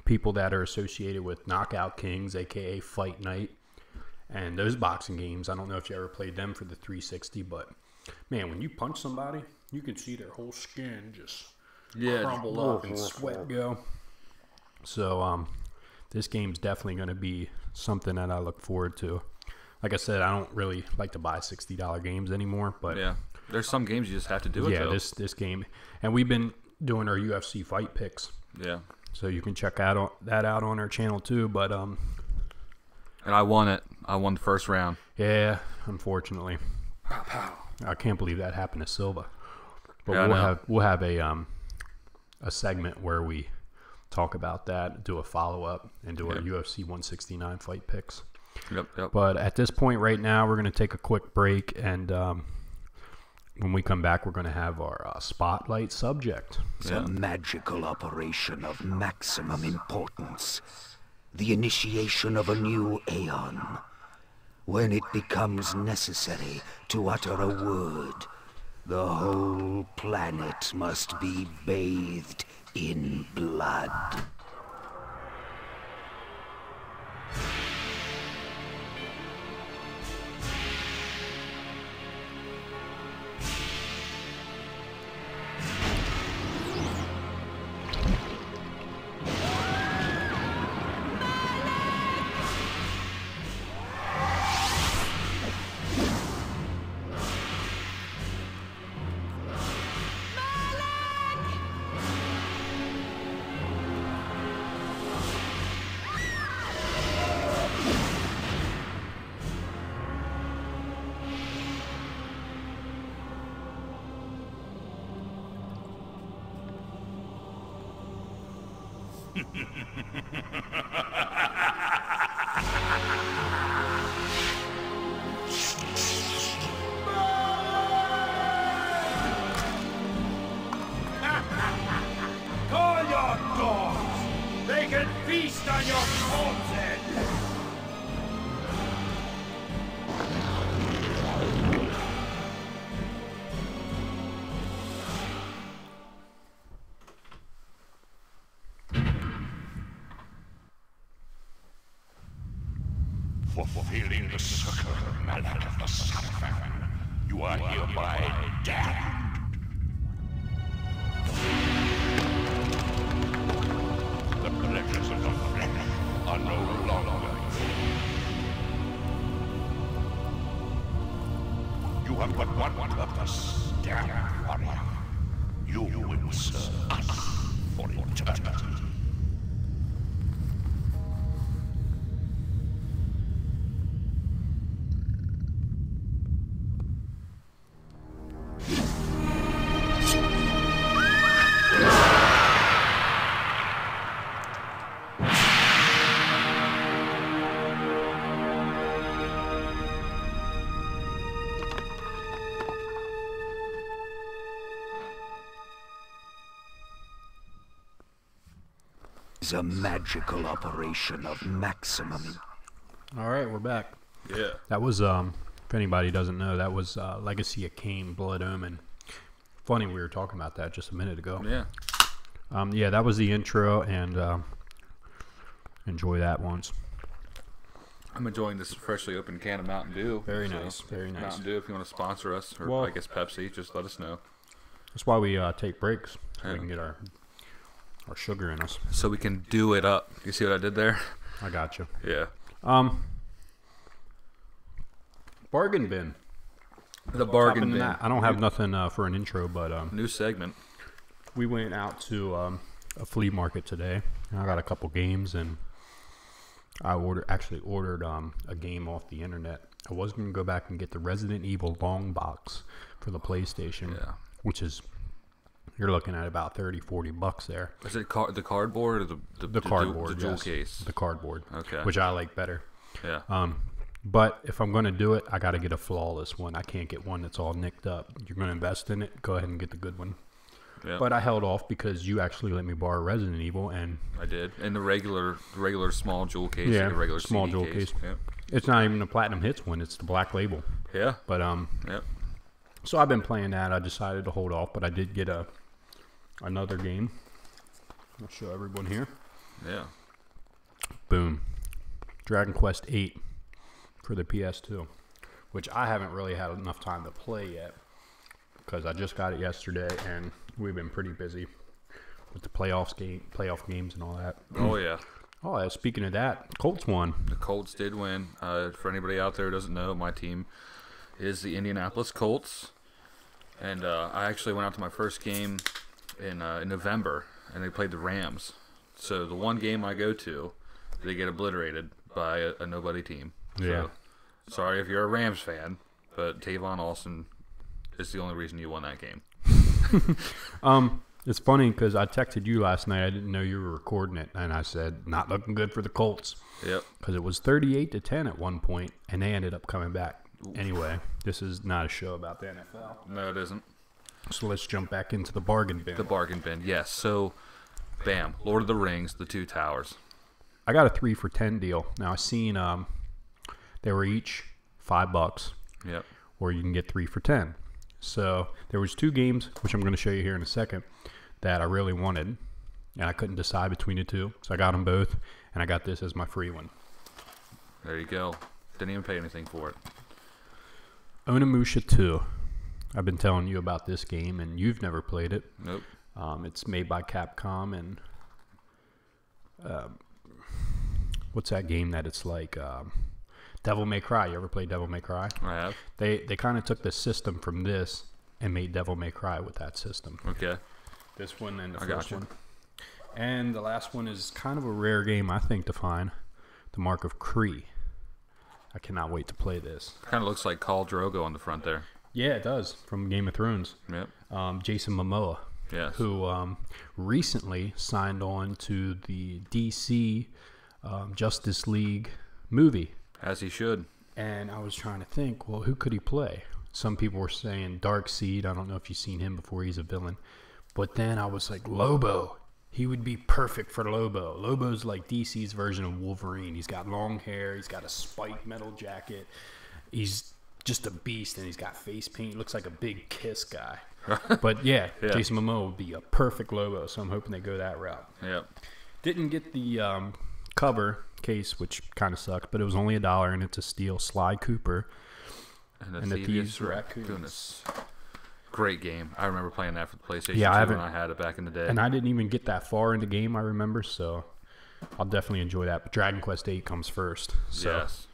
[SPEAKER 1] people that are associated with Knockout Kings, a.k.a. Fight Night, and those boxing games. I don't know if you ever played them for the 360, but, man, when you punch somebody, you can see their whole skin just crumble up and sweat go. So, this game's definitely going to be something that I look forward to. Like I said, I don't really like to buy $60 games anymore, but
[SPEAKER 2] yeah, there's some games you just have to do it.
[SPEAKER 1] Yeah, this game, and we've been doing our UFC fight picks.
[SPEAKER 2] Yeah,
[SPEAKER 1] so you can check that out on our channel too. But
[SPEAKER 2] and I won it. I won the first round.
[SPEAKER 1] Yeah, unfortunately.
[SPEAKER 2] Pow, pow.
[SPEAKER 1] I can't believe that happened to Silva. But
[SPEAKER 2] yeah,
[SPEAKER 1] we'll have a segment where we talk about that, do a follow up, and do our UFC 169 fight picks.
[SPEAKER 2] Yep.
[SPEAKER 1] But at this point right now, we're going to take a quick break, and when we come back, we're going to have our spotlight subject.
[SPEAKER 3] It's a magical operation of maximum importance. The initiation of a new aeon. When it becomes necessary to utter a word, the whole planet must be bathed in blood.
[SPEAKER 4] Call your dogs! They can feast on your corpses!
[SPEAKER 5] For fulfilling the circle of Malak of the Southman, you are hereby damned. The pleasures of the flesh are no longer. You have but one purpose, damn warrior. You will serve us for eternity.
[SPEAKER 3] It's a magical operation of maximum.
[SPEAKER 1] All right, we're back.
[SPEAKER 2] Yeah.
[SPEAKER 1] That was, if anybody doesn't know, that was Legacy of Kain, Blood Omen. Funny, we were talking about that just a minute ago.
[SPEAKER 2] Yeah.
[SPEAKER 1] Yeah, that was the intro, and enjoy that once.
[SPEAKER 2] I'm enjoying this freshly opened can of Mountain Dew.
[SPEAKER 1] Very nice, very nice.
[SPEAKER 2] Mountain Dew, if you want to sponsor us, or
[SPEAKER 1] Well,
[SPEAKER 2] I guess Pepsi, just let us know.
[SPEAKER 1] That's why we take breaks, so we
[SPEAKER 2] Yeah.
[SPEAKER 1] can get our sugar in us.
[SPEAKER 2] So we can do it up. You see what I did there?
[SPEAKER 1] I got you.
[SPEAKER 2] Yeah.
[SPEAKER 1] Bargain bin.
[SPEAKER 2] The bargain
[SPEAKER 1] Other than
[SPEAKER 2] bin.
[SPEAKER 1] that, I don't have nothing for an intro, but
[SPEAKER 2] New segment.
[SPEAKER 1] we went out to a flea market today. And I got a couple games, and I ordered a game off the internet. I was going to go back and get the Resident Evil long box for the PlayStation,
[SPEAKER 2] Yeah.
[SPEAKER 1] which is, you're looking at about $30-$40 there.
[SPEAKER 2] Is it the cardboard or the
[SPEAKER 1] The cardboard,
[SPEAKER 2] the jewel
[SPEAKER 1] yes.
[SPEAKER 2] case?
[SPEAKER 1] The cardboard,
[SPEAKER 2] Okay.
[SPEAKER 1] which I like better.
[SPEAKER 2] Yeah.
[SPEAKER 1] But if I'm going to do it, I got to get a flawless one. I can't get one that's all nicked up. You're going to invest in it, go ahead and get the good one.
[SPEAKER 2] Yeah.
[SPEAKER 1] But I held off because you actually let me borrow Resident Evil, and
[SPEAKER 2] I did. In the regular small jewel case.
[SPEAKER 1] yeah,
[SPEAKER 2] the regular
[SPEAKER 1] small
[SPEAKER 2] CD
[SPEAKER 1] jewel case.
[SPEAKER 2] Yep.
[SPEAKER 1] It's not even the Platinum Hits one; it's the Black Label.
[SPEAKER 2] Yeah.
[SPEAKER 1] But
[SPEAKER 2] Yep.
[SPEAKER 1] so I've been playing that. I decided to hold off, but I did get another game. I'll show everyone here.
[SPEAKER 2] Yeah.
[SPEAKER 1] Boom, Dragon Quest 8 for the PS2, which I haven't really had enough time to play yet because I just got it yesterday, and we've been pretty busy with the playoff games and all that.
[SPEAKER 2] Oh yeah.
[SPEAKER 1] Oh, yeah, speaking of that, Colts won.
[SPEAKER 2] The Colts did win. For anybody out there who doesn't know, my team is the Indianapolis Colts, and I actually went out to my first game in November, and they played the Rams. So the one game I go to, they get obliterated by a nobody team.
[SPEAKER 1] Yeah.
[SPEAKER 2] So, sorry if you're a Rams fan, but Tavon Austin is the only reason you won that game.
[SPEAKER 1] It's funny because I texted you last night. I didn't know you were recording it, and I said not looking good for the Colts.
[SPEAKER 2] Yep.
[SPEAKER 1] Because it was 38-10 at one point, and they ended up coming back. Anyway, this is not a show about the NFL.
[SPEAKER 2] No, it isn't.
[SPEAKER 1] So let's jump back into the bargain bin.
[SPEAKER 2] The bargain bin, yes. So, bam, Lord of the Rings, The Two Towers.
[SPEAKER 1] I got a 3 for $10 deal. Now I seen they were each $5,
[SPEAKER 2] Yep.
[SPEAKER 1] or you can get 3 for 10. So there was 2 games, which I'm going to show you here in a second, that I really wanted, and I couldn't decide between the 2. So I got them both, and I got this as my free one.
[SPEAKER 2] There you go. Didn't even pay anything for it.
[SPEAKER 1] Onimusha 2. I've been telling you about this game, and you've never played it.
[SPEAKER 2] Nope.
[SPEAKER 1] It's made by Capcom, and what's that game that it's like? Devil May Cry. You ever play Devil May Cry?
[SPEAKER 2] I have.
[SPEAKER 1] They kind of took the system from this and made Devil May Cry with that system.
[SPEAKER 2] Okay.
[SPEAKER 1] This one and the
[SPEAKER 2] I
[SPEAKER 1] first
[SPEAKER 2] gotcha.
[SPEAKER 1] one. And the last one is kind of a rare game, I think, to find. The Mark of Kree. I cannot wait to play this.
[SPEAKER 2] Kind of looks like Khal Drogo on the front there.
[SPEAKER 1] Yeah, it does, from Game of Thrones.
[SPEAKER 2] Yep.
[SPEAKER 1] Jason Momoa,
[SPEAKER 2] Yes.
[SPEAKER 1] who recently signed on to the DC Justice League movie.
[SPEAKER 2] As he should.
[SPEAKER 1] And I was trying to think, well, who could he play? Some people were saying Darkseid. I don't know if you've seen him before. He's a villain. But then I was like, Lobo. He would be perfect for Lobo. Lobo's like DC's version of Wolverine. He's got long hair. He's got a spiked metal jacket. He's just a beast, and he's got face paint. He looks like a big Kiss guy. But yeah, Jason Momoa would be a perfect Lobo, so I'm hoping they go that route.
[SPEAKER 2] Yep.
[SPEAKER 1] Didn't get the cover case, which kind of sucked, but it was only $1, and it's a steel Sly Cooper and the Thieves Raccoons.
[SPEAKER 2] Goodness. Great game. I remember playing that for the PlayStation 2 when I had it back in the day.
[SPEAKER 1] And I didn't even get that far in the game, I remember, so I'll definitely enjoy that. But Dragon Quest 8 comes first, so
[SPEAKER 2] yes.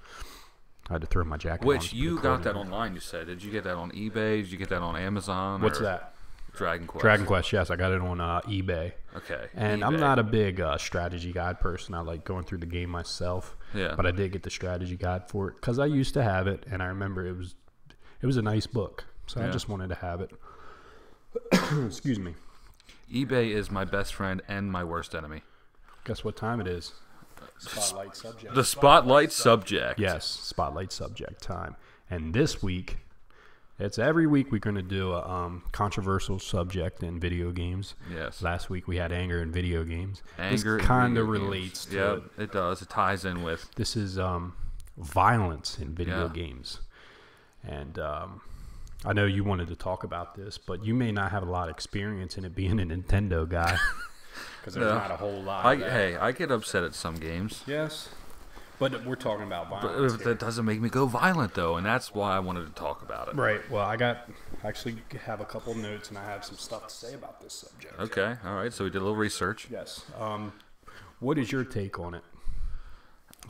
[SPEAKER 1] I had to throw my jacket on.
[SPEAKER 2] Which you got that online, you said. Did you get that on eBay? Did you get that on Amazon?
[SPEAKER 1] What's that?
[SPEAKER 2] Dragon Quest.
[SPEAKER 1] Dragon Quest, yes. I got it on eBay.
[SPEAKER 2] Okay.
[SPEAKER 1] And
[SPEAKER 2] eBay.
[SPEAKER 1] I'm not a big strategy guide person. I like going through the game myself.
[SPEAKER 2] Yeah.
[SPEAKER 1] But I did get the strategy guide for it because I used to have it, and I remember it was a nice book. So I just wanted to have it. Excuse me.
[SPEAKER 2] eBay is my best friend and my worst enemy.
[SPEAKER 1] Guess what time it is? Spotlight subject.
[SPEAKER 2] The spotlight subject.
[SPEAKER 1] Yes, spotlight subject time. And this week, it's every week we're going to do a controversial subject in video games.
[SPEAKER 2] Yes.
[SPEAKER 1] Last week we had anger in video games.
[SPEAKER 2] Anger
[SPEAKER 1] this kind
[SPEAKER 2] in
[SPEAKER 1] of
[SPEAKER 2] video
[SPEAKER 1] relates
[SPEAKER 2] games.
[SPEAKER 1] to it.
[SPEAKER 2] It does. It ties in with.
[SPEAKER 1] This is violence in video
[SPEAKER 2] Yeah.
[SPEAKER 1] games. And I know you wanted to talk about this, but you may not have a lot of experience in it being a Nintendo guy. Because there's not a whole lot.
[SPEAKER 2] Hey, I get upset at some games.
[SPEAKER 1] Yes. But we're talking about violence.
[SPEAKER 2] But that doesn't make me go violent, though, and that's why I wanted to talk about it.
[SPEAKER 1] Right. Well, I actually have a couple notes, and I have some stuff to say about this subject.
[SPEAKER 2] Okay. All right. So we did a little research.
[SPEAKER 1] Yes. What is your take on it?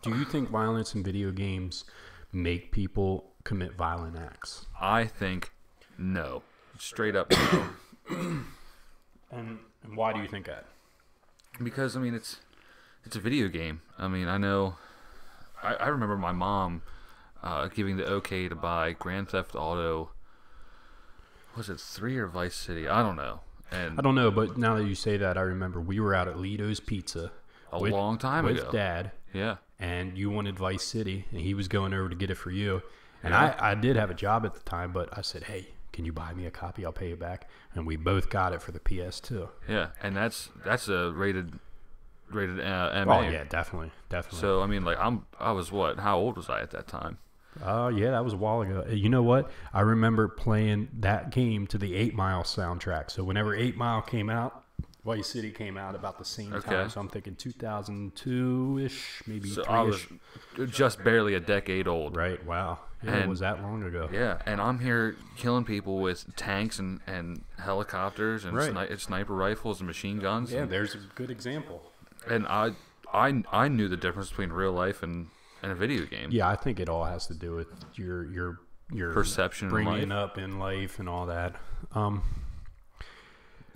[SPEAKER 1] Do you think violence in video games make people commit violent acts?
[SPEAKER 2] I think no. Straight up no.
[SPEAKER 1] And why do you think that?
[SPEAKER 2] Because, I mean, it's a video game. I mean, I know. I remember my mom giving the okay to buy Grand Theft Auto. Was it 3 or Vice City? I don't know. And
[SPEAKER 1] I don't know, but now that you say that, I remember we were out at Lito's Pizza
[SPEAKER 2] a long time
[SPEAKER 1] with
[SPEAKER 2] ago.
[SPEAKER 1] Dad,
[SPEAKER 2] Yeah.
[SPEAKER 1] and you wanted Vice City, and he was going over to get it for you. And
[SPEAKER 2] Yeah.
[SPEAKER 1] I did have a job at the time, but I said, hey, can you buy me a copy? I'll pay you back. And we both got it for the PS2.
[SPEAKER 2] Yeah, and that's a rated MA.
[SPEAKER 1] Oh yeah, definitely.
[SPEAKER 2] So I mean, like I was what? How old was I at that time?
[SPEAKER 1] Yeah, that was a while ago. You know what? I remember playing that game to the 8 Mile soundtrack. So whenever 8 Mile came out, Vice City came out about the same time. So I'm thinking 2002-ish, maybe
[SPEAKER 2] So
[SPEAKER 1] 3-ish.
[SPEAKER 2] I was just barely a decade old.
[SPEAKER 1] Right, wow. Yeah, it was that long ago.
[SPEAKER 2] Yeah, and I'm here killing people with tanks and helicopters and
[SPEAKER 1] Right.
[SPEAKER 2] sniper rifles and machine guns.
[SPEAKER 1] Yeah, there's a good example.
[SPEAKER 2] And I knew the difference between real life and a video game.
[SPEAKER 1] Yeah, I think it all has to do with your
[SPEAKER 2] Perception in
[SPEAKER 1] bringing
[SPEAKER 2] life.
[SPEAKER 1] up in life and all that.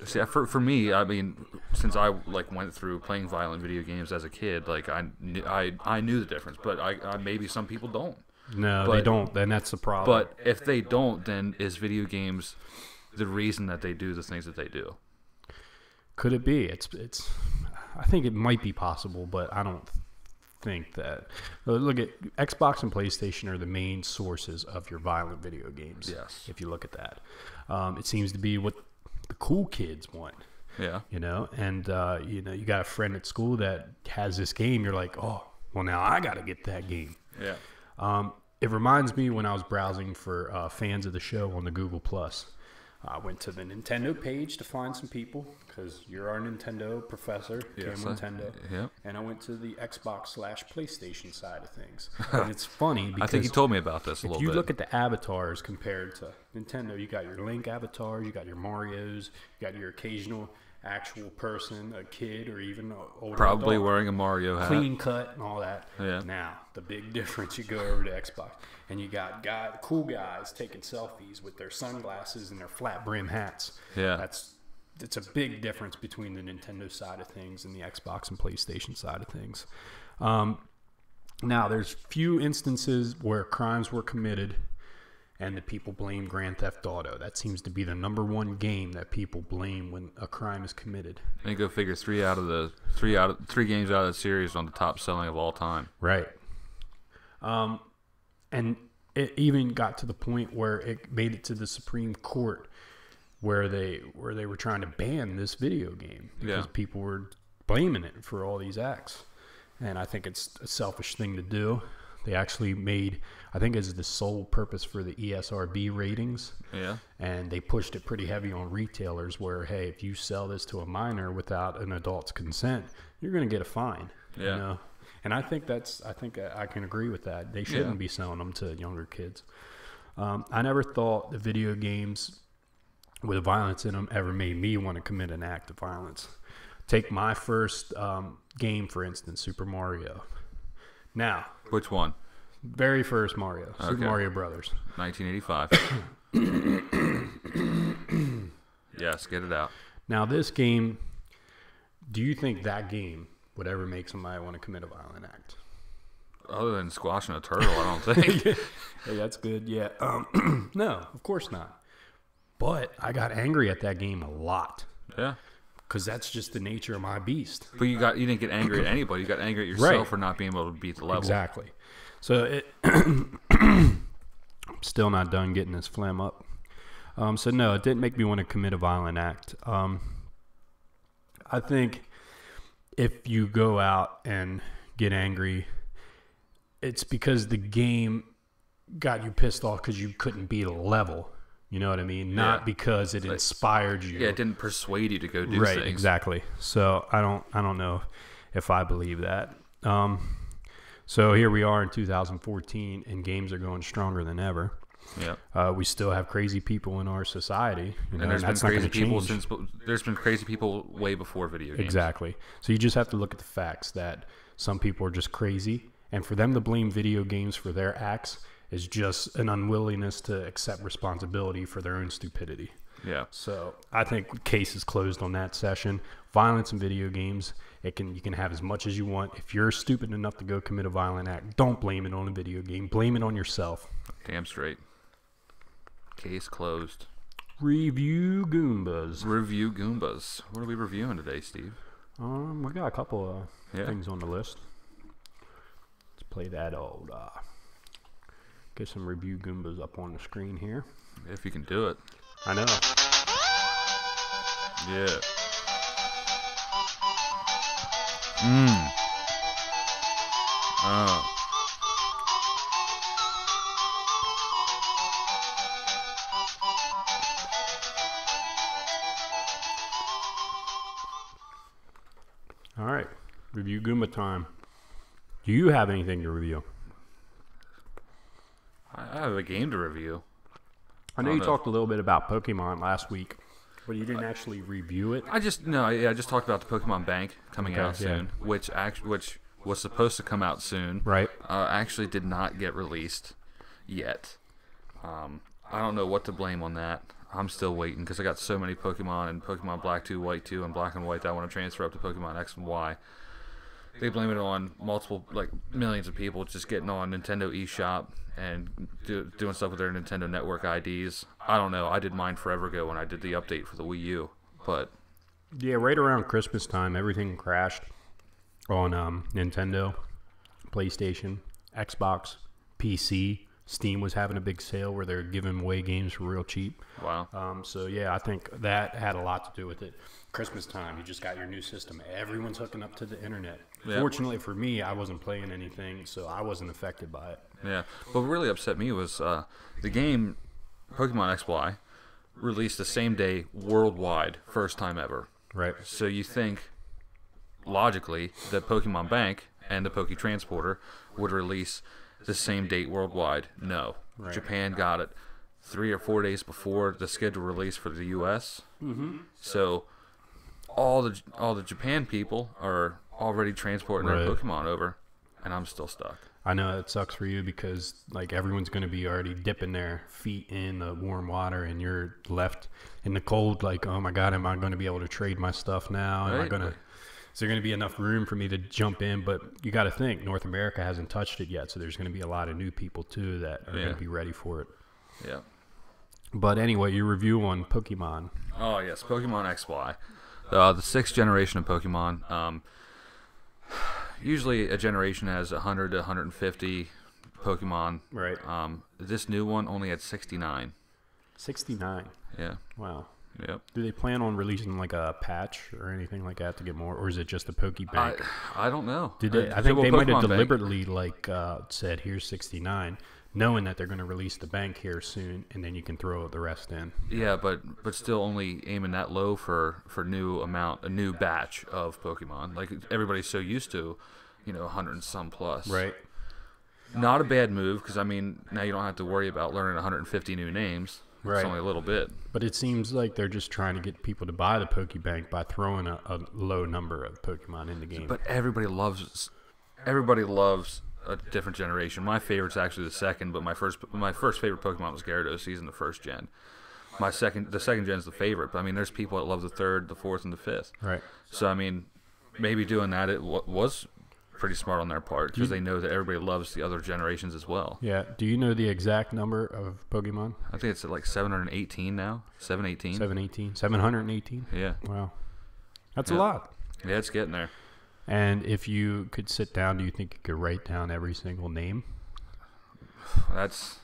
[SPEAKER 2] See, for me, I mean, since I like went through playing violent video games as a kid, like I knew the difference, but I maybe some people don't.
[SPEAKER 1] No, they don't. Then that's the problem.
[SPEAKER 2] But if they don't, then is video games the reason that they do the things that they do?
[SPEAKER 1] Could it be? It's. I think it might be possible, but I don't think that. Look at Xbox and PlayStation are the main sources of your violent video games.
[SPEAKER 2] Yes.
[SPEAKER 1] If you look at that, it seems to be what the cool kids want.
[SPEAKER 2] Yeah.
[SPEAKER 1] You know, and you got a friend at school that has this game. You're like, oh, well, now I got to get that game.
[SPEAKER 2] Yeah.
[SPEAKER 1] It reminds me when I was browsing for fans of the show on the Google Plus. I went to the Nintendo page to find some people because you're our Nintendo professor,
[SPEAKER 2] Yes,
[SPEAKER 1] Nintendo.
[SPEAKER 2] Yep.
[SPEAKER 1] And I went to the Xbox/PlayStation side of things. And it's funny because
[SPEAKER 2] I think you told me about this a
[SPEAKER 1] if
[SPEAKER 2] little
[SPEAKER 1] you
[SPEAKER 2] bit.
[SPEAKER 1] look at the avatars compared to Nintendo, you got your Link avatar, you got your Marios, you got your occasional actual person, a kid, or even an older
[SPEAKER 2] Probably
[SPEAKER 1] adult.
[SPEAKER 2] wearing a Mario hat.
[SPEAKER 1] Clean cut and all that.
[SPEAKER 2] Yeah.
[SPEAKER 1] Now, the big difference, you go over to Xbox, and you got cool guys taking selfies with their sunglasses and their flat brim hats.
[SPEAKER 2] Yeah.
[SPEAKER 1] It's a big difference between the Nintendo side of things and the Xbox and PlayStation side of things. Now, there's few instances where crimes were committed and the people blame Grand Theft Auto. That seems to be the number one game that people blame when a crime is committed.
[SPEAKER 2] And you go figure three games out of the series on the top selling of all time.
[SPEAKER 1] Right. And it even got to the point where it made it to the Supreme Court where they were trying to ban this video game because people were blaming it for all these acts. And I think it's a selfish thing to do. They actually made, I think it's the sole purpose for the ESRB ratings.
[SPEAKER 2] Yeah.
[SPEAKER 1] And they pushed it pretty heavy on retailers where, hey, if you sell this to a minor without an adult's consent, you're going to get a fine.
[SPEAKER 2] Yeah.
[SPEAKER 1] You know? And I think I can agree with that. They shouldn't be selling them to younger kids. I never thought the video games with violence in them ever made me want to commit an act of violence. Take my first game, for instance, Super Mario. Now,
[SPEAKER 2] Which one?
[SPEAKER 1] very first Mario, Super
[SPEAKER 2] Okay.
[SPEAKER 1] Mario Brothers.
[SPEAKER 2] 1985. Yes, get it out.
[SPEAKER 1] Now, this game, do you think that game would ever make somebody want to commit a violent act?
[SPEAKER 2] Other than squashing a turtle, I don't think.
[SPEAKER 1] Hey, that's good. Yeah. No, of course not. But I got angry at that game a lot
[SPEAKER 2] Yeah.
[SPEAKER 1] because that's just the nature of my beast.
[SPEAKER 2] But you didn't get angry at anybody. You got angry at yourself
[SPEAKER 1] Right.
[SPEAKER 2] for not being able to beat the level.
[SPEAKER 1] Exactly. So I'm still not done getting this phlegm up. So no, it didn't make me want to commit a violent act. I think if you go out and get angry, it's because the game got you pissed off because you couldn't beat a level. You know what I mean? Not because it inspired you.
[SPEAKER 2] Yeah, it didn't persuade you to go do
[SPEAKER 1] Right,
[SPEAKER 2] things.
[SPEAKER 1] exactly. So I don't know if I believe that. So here we are in 2014, and games are going stronger than ever.
[SPEAKER 2] Yeah.
[SPEAKER 1] We still have crazy people in our society, you know,
[SPEAKER 2] And there's been
[SPEAKER 1] that's not
[SPEAKER 2] crazy
[SPEAKER 1] gonna
[SPEAKER 2] people
[SPEAKER 1] change.
[SPEAKER 2] there's been crazy people way before video games.
[SPEAKER 1] Exactly. So you just have to look at the facts that some people are just crazy, and for them to blame video games for their acts is just an unwillingness to accept responsibility for their own stupidity.
[SPEAKER 2] Yeah.
[SPEAKER 1] So I think case is closed on that session. Violence in video games, you can have as much as you want. If you're stupid enough to go commit a violent act, don't blame it on a video game. Blame it on yourself.
[SPEAKER 2] Damn straight. Case closed.
[SPEAKER 1] Review Goombas.
[SPEAKER 2] Review Goombas. What are we reviewing today, Steve?
[SPEAKER 1] We got a couple of
[SPEAKER 2] Yeah.
[SPEAKER 1] things on the list. play that old. Get some review Goombas up on the screen here.
[SPEAKER 2] If you can do it.
[SPEAKER 1] I know.
[SPEAKER 2] Yeah. Oh.
[SPEAKER 1] All right. Review Goomba time. Do you have anything to review?
[SPEAKER 2] I have a game to review.
[SPEAKER 1] I know you talked a little bit about Pokemon last week, but you didn't actually review it.
[SPEAKER 2] I just talked about the Pokemon Bank coming out soon, which was supposed to come out soon.
[SPEAKER 1] Right.
[SPEAKER 2] Actually did not get released yet. I don't know what to blame on that. I'm still waiting because I got so many Pokemon and Pokemon Black 2, White 2, and Black and White that I want to transfer up to Pokemon X and Y. They blame it on multiple, millions of people just getting on Nintendo eShop and doing stuff with their Nintendo Network IDs. I don't know. I did mine forever ago when I did the update for the Wii U. But
[SPEAKER 1] yeah, right around Christmas time, everything crashed on Nintendo, PlayStation, Xbox, PC. Steam was having a big sale where they're giving away games for real cheap.
[SPEAKER 2] Wow.
[SPEAKER 1] So, yeah, I think that had a lot to do with it. Christmas time, you just got your new system. Everyone's hooking up to the internet.
[SPEAKER 2] Yep.
[SPEAKER 1] Fortunately for me, I wasn't playing anything, so I wasn't affected by it.
[SPEAKER 2] Yeah. What really upset me was the game Pokemon XY released the same day worldwide, first time ever.
[SPEAKER 1] Right.
[SPEAKER 2] So you think, logically, that Pokemon Bank and the Poke Transporter would release the same date worldwide. No.
[SPEAKER 1] Right.
[SPEAKER 2] Japan got it 3 or 4 days before the scheduled release for the U.S.
[SPEAKER 1] Mm-hmm.
[SPEAKER 2] So all the Japan people are already transporting their Pokemon over, and I'm still stuck.
[SPEAKER 1] I know it sucks for you because everyone's going to be already dipping their feet in the warm water, and you're left in the cold. Oh my God, am I going to be able to trade my stuff now? Am I going to? Is there going to be enough room for me to jump in? But you got to think, North America hasn't touched it yet, so there's going to be a lot of new people too that are going to be ready for it.
[SPEAKER 2] Yeah.
[SPEAKER 1] But anyway, your review on Pokemon.
[SPEAKER 2] Oh yes, Pokemon XY, the 6th generation of Pokemon. Usually a generation has 100 to 150 Pokemon.
[SPEAKER 1] Right.
[SPEAKER 2] This new one only had 69.
[SPEAKER 1] 69.
[SPEAKER 2] Yeah.
[SPEAKER 1] Wow.
[SPEAKER 2] Yep.
[SPEAKER 1] Do they plan on releasing a patch or anything like that to get more, or is it just a Pokebank?
[SPEAKER 2] I don't know.
[SPEAKER 1] Did they? I think they might have deliberately said here's 69, knowing that they're going to release the bank here soon, and then you can throw the rest in.
[SPEAKER 2] Yeah, but still only aiming that low for a new batch of Pokemon. Everybody's so used to, 100 and some plus.
[SPEAKER 1] Right.
[SPEAKER 2] Not a bad move because now you don't have to worry about learning 150 new names.
[SPEAKER 1] Right.
[SPEAKER 2] It's only a little bit.
[SPEAKER 1] But it seems like they're just trying to get people to buy the Pokebank by throwing a low number of Pokemon in the game.
[SPEAKER 2] But everybody loves a different generation. My favorite's actually the second, but my first favorite Pokemon was Gyarados. He's in the first gen. The second gen's the favorite. But there's people that love the third, the fourth, and the fifth.
[SPEAKER 1] Right.
[SPEAKER 2] So maybe doing that it was pretty smart on their part because they know that everybody loves the other generations as well.
[SPEAKER 1] Yeah. Do you know the exact number of Pokemon?
[SPEAKER 2] I think it's at 718 now. 718.
[SPEAKER 1] 718. 718.
[SPEAKER 2] Yeah.
[SPEAKER 1] Wow. That's a lot.
[SPEAKER 2] Yeah, it's getting there.
[SPEAKER 1] And if you could sit down, do you think you could write down every single name?
[SPEAKER 2] That's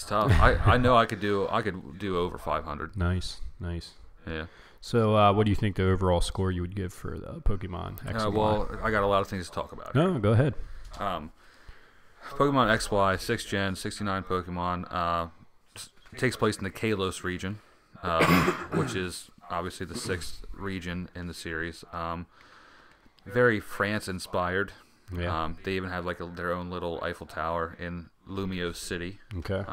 [SPEAKER 2] tough. I know I could do over 500.
[SPEAKER 1] Nice.
[SPEAKER 2] Yeah.
[SPEAKER 1] So what do you think the overall score you would give for the Pokemon X and
[SPEAKER 2] well,
[SPEAKER 1] Y?
[SPEAKER 2] I got a lot of things to talk about.
[SPEAKER 1] No, go ahead.
[SPEAKER 2] Pokemon XY, 6th gen, 69 Pokemon. Takes place in the Kalos region, which is obviously the 6th region in the series. Very France-inspired.
[SPEAKER 1] Yeah.
[SPEAKER 2] They even have their own little Eiffel Tower in Lumio City.
[SPEAKER 1] Okay.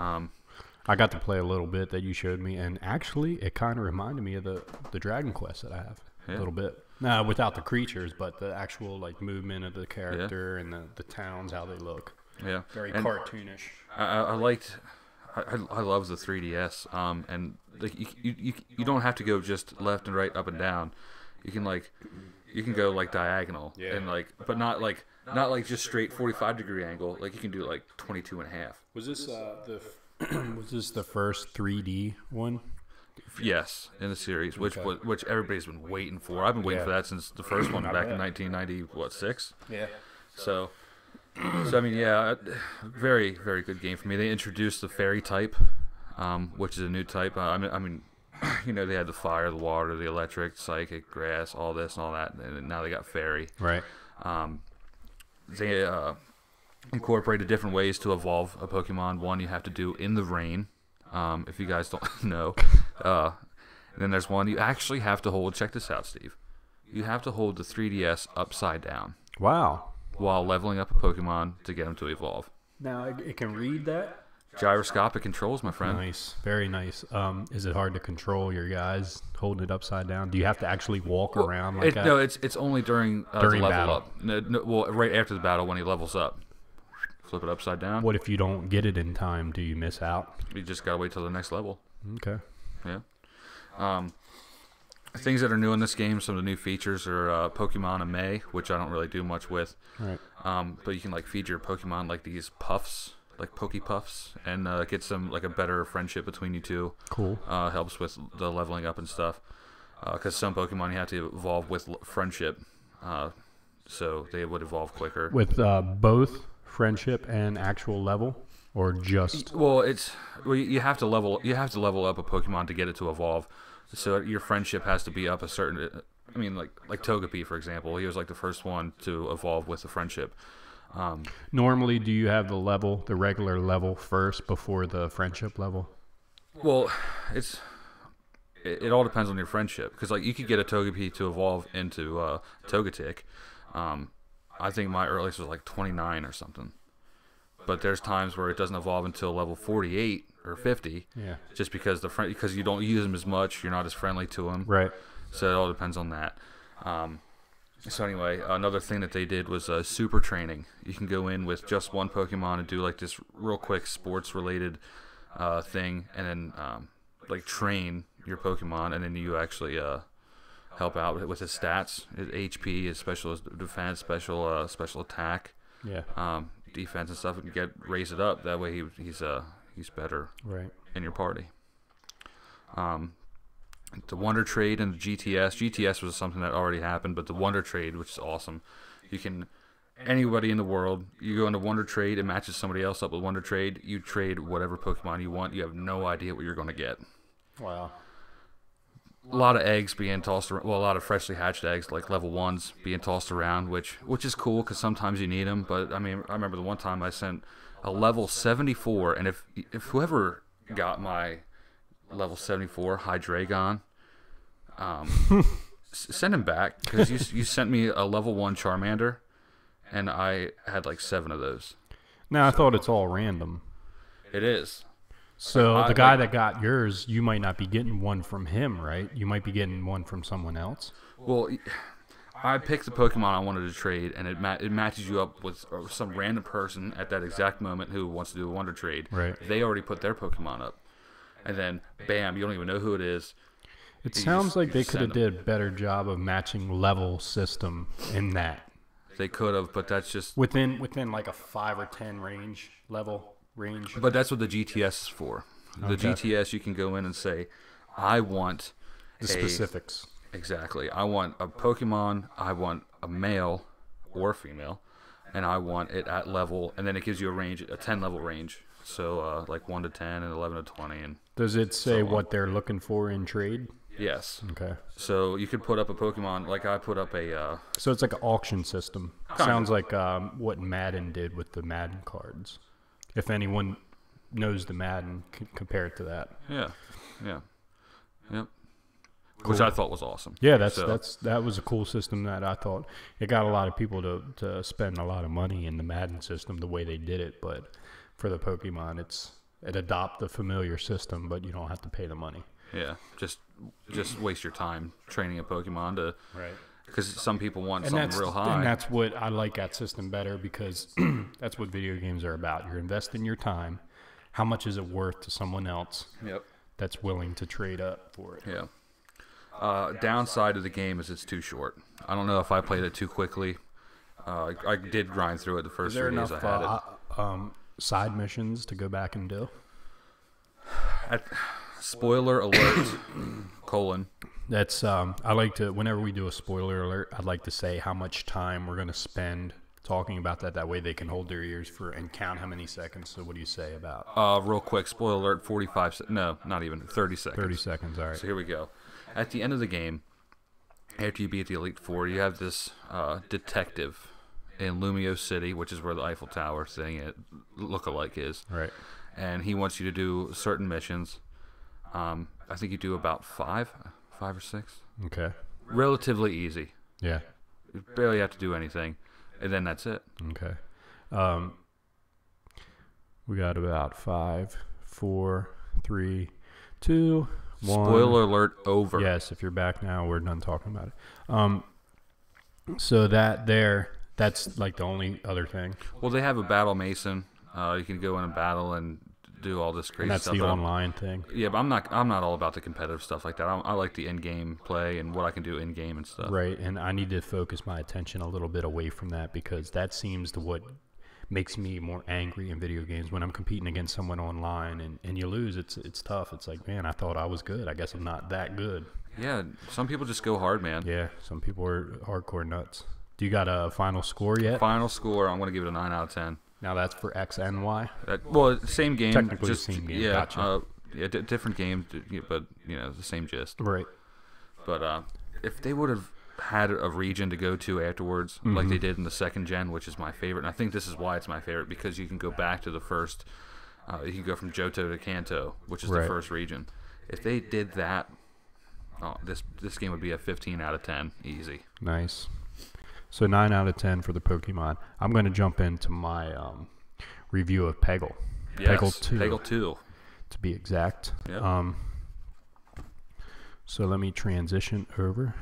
[SPEAKER 1] I got to play a little bit that you showed me, and actually, it kind of reminded me of the Dragon Quest that I have a little bit. Nah, without the creatures, but the actual movement of the character and the towns, how they look.
[SPEAKER 2] Yeah.
[SPEAKER 1] Very cartoonish.
[SPEAKER 2] I love the 3DS. And you don't have to go just left and right, up and down. You can go diagonal and but not just straight 45-degree angle. You can do 22 and a half.
[SPEAKER 1] Was this was this the first 3D one?
[SPEAKER 2] Yes, in the series, which everybody's been waiting for. I've been waiting for that since the first one back in 1996.
[SPEAKER 1] Yeah.
[SPEAKER 2] So So I mean, yeah, very very good game for me. They introduced the fairy type, which is a new type. I mean, you know, they had the fire, the water, the electric, psychic, grass, all this and all that, and now they got fairy.
[SPEAKER 1] Right.
[SPEAKER 2] They incorporated different ways to evolve a Pokemon. One you have to do in the rain, if you guys don't know. And then there's one you actually have to hold. Check this out, Steve. You have to hold the 3DS upside down.
[SPEAKER 1] Wow.
[SPEAKER 2] While leveling up a Pokemon to get them to evolve.
[SPEAKER 1] Now it can read that.
[SPEAKER 2] Gyroscopic controls, my friend.
[SPEAKER 1] Nice, very nice. Is it hard to control your guys holding it upside down? Do you have to actually walk around like that?
[SPEAKER 2] No, it's only during the level
[SPEAKER 1] battle.
[SPEAKER 2] up. No, well, right after the battle when he levels up. Flip it upside down.
[SPEAKER 1] What if you don't get it in time? Do you miss out?
[SPEAKER 2] You just gotta wait till the next level.
[SPEAKER 1] Okay.
[SPEAKER 2] Yeah. Things that are new in this game, some of the new features are Pokemon and May, which I don't really do much with.
[SPEAKER 1] Right.
[SPEAKER 2] But you can like feed your Pokemon like these puffs, like Poke Puffs, and get some like a better friendship between you two.
[SPEAKER 1] Cool.
[SPEAKER 2] Helps with the leveling up and stuff. Because some Pokemon you have to evolve with friendship, so they would evolve quicker.
[SPEAKER 1] With both friendship and actual level, or just?
[SPEAKER 2] Well, you have to level up a Pokemon to get it to evolve. So your friendship has to be up a certain. I mean, like Togepi, for example, he was like the first one to evolve with the friendship.
[SPEAKER 1] Normally, do you have the regular level first before the friendship level?
[SPEAKER 2] Well, it all depends on your friendship, because like you could get a Togepi to evolve into Togetic. I think my earliest was like 29 or something. But there's times where it doesn't evolve until level 48 or 50.
[SPEAKER 1] Yeah.
[SPEAKER 2] Just because because you don't use them as much, you're not as friendly to them.
[SPEAKER 1] Right.
[SPEAKER 2] So it all depends on that. So anyway, another thing that they did was super training. You can go in with just one Pokemon and do like this real quick sports related thing, and then like train your Pokemon, and then you actually help out with his stats, his HP, his special defense, special attack.
[SPEAKER 1] Yeah.
[SPEAKER 2] Defense and stuff, and raise it up. That way he's better in your party. The Wonder Trade and the GTS was something that already happened, but the Wonder Trade, which is awesome, you can anybody in the world, you go into Wonder Trade, it matches somebody else up with Wonder Trade, you trade whatever Pokemon you want, you have no idea what you're going to get.
[SPEAKER 1] Wow.
[SPEAKER 2] A lot of eggs being tossed around, well, a lot of freshly hatched eggs, like level 1s, being tossed around, which is cool because sometimes you need them. But I mean, I remember the one time I sent a level 74, and if whoever got my level 74 Hydreigon, send him back, because you sent me a level 1 Charmander, and I had like 7 of those.
[SPEAKER 1] Now, I thought it's all random.
[SPEAKER 2] It is.
[SPEAKER 1] So the guy that got yours, you might not be getting one from him, right? You might be getting one from someone else.
[SPEAKER 2] Well, I picked the Pokemon I wanted to trade, and it matches you up with some random person at that exact moment who wants to do a Wonder Trade.
[SPEAKER 1] Right.
[SPEAKER 2] They already put their Pokemon up, and then bam, you don't even know who it is.
[SPEAKER 1] It sounds like they could have did a better job of matching level system in that.
[SPEAKER 2] They could have, but that's just
[SPEAKER 1] within like a 5 or 10 level range.
[SPEAKER 2] But that's what the GTS is for. The GTS, you can go in and say, I want
[SPEAKER 1] the specifics.
[SPEAKER 2] Exactly. I want a Pokemon, I want a male or female, and I want it at level, and then it gives you a range, a 10 level range. So like 1 to 10 and 11 to 20. And
[SPEAKER 1] does it say what they're looking for in trade?
[SPEAKER 2] Yes.
[SPEAKER 1] Okay.
[SPEAKER 2] So you could put up a Pokemon, like I put up a...
[SPEAKER 1] so it's like an auction system. Sounds like what Madden did with the Madden cards. If anyone knows the Madden, compare it to that.
[SPEAKER 2] Yeah. Yep. Cool. Which I thought was awesome.
[SPEAKER 1] Yeah, that was a cool system that I thought it got a lot of people to spend a lot of money in the Madden system the way they did it. But for the Pokemon, it adopt the familiar system, but you don't have to pay the money.
[SPEAKER 2] Yeah, just waste your time training a Pokemon to
[SPEAKER 1] right.
[SPEAKER 2] Because some people want something real high.
[SPEAKER 1] And that's what I like that system better, because that's what video games are about. You're investing your time. How much is it worth to someone else that's willing to trade up for it?
[SPEAKER 2] Yeah. Downside of the game is it's too short. I don't know if I played it too quickly. I did grind through it the first 3 days I had it.
[SPEAKER 1] Side missions to go back and do?
[SPEAKER 2] Spoiler alert, colon.
[SPEAKER 1] That's I like to, whenever we do a spoiler alert, I'd like to say how much time we're going to spend talking about that. That way they can hold their ears for and count how many seconds. So what do you say about?
[SPEAKER 2] Real quick, spoiler alert, 45 no, not even, 30 seconds.
[SPEAKER 1] 30 seconds, all right.
[SPEAKER 2] So here we go. At the end of the game, after you beat the Elite Four, you have this detective in Lumio City, which is where the Eiffel Tower thing look-alike is.
[SPEAKER 1] Right.
[SPEAKER 2] And he wants you to do certain missions. I think you do about five or six.
[SPEAKER 1] Okay.
[SPEAKER 2] Relatively easy.
[SPEAKER 1] Yeah.
[SPEAKER 2] You barely have to do anything, and then that's it.
[SPEAKER 1] Okay. We got about 5, 4, 3, 2, 1.
[SPEAKER 2] Spoiler alert, over.
[SPEAKER 1] Yes, if you're back now, we're done talking about it. So that's like the only other thing.
[SPEAKER 2] Well, they have a battle mason. You can go in a battle and do all this crazy
[SPEAKER 1] And that's
[SPEAKER 2] stuff.
[SPEAKER 1] the online thing.
[SPEAKER 2] Yeah, but I'm not all about the competitive stuff like that. I like the in-game play and what I can do in-game and stuff.
[SPEAKER 1] Right, and I need to focus my attention a little bit away from that because that seems to what makes me more angry in video games when I'm competing against someone online and you lose. It's tough. It's like, man, I thought I was good. I guess I'm not that good.
[SPEAKER 2] Yeah, some people just go hard, man.
[SPEAKER 1] Yeah, some people are hardcore nuts. Do you got a final score yet?
[SPEAKER 2] Final score, I'm going to give it a 9 out of 10.
[SPEAKER 1] Now that's for X and Y?
[SPEAKER 2] Well, same game.
[SPEAKER 1] Technically
[SPEAKER 2] just,
[SPEAKER 1] the same game,
[SPEAKER 2] Yeah,
[SPEAKER 1] gotcha.
[SPEAKER 2] Different game, but, the same gist.
[SPEAKER 1] Right.
[SPEAKER 2] But if they would have had a region to go to afterwards, like they did in the second gen, which is my favorite, and I think this is why it's my favorite, because you can go back to the first, you can go from Johto to Kanto, which is the first region. If they did that, this game would be a 15 out of 10, easy.
[SPEAKER 1] Nice. So 9 out of 10 for the Pokemon. I'm going to jump into my review of Peggle.
[SPEAKER 2] Yes,
[SPEAKER 1] Peggle 2.
[SPEAKER 2] Peggle 2.
[SPEAKER 1] To be exact.
[SPEAKER 2] Yep.
[SPEAKER 1] So let me transition over.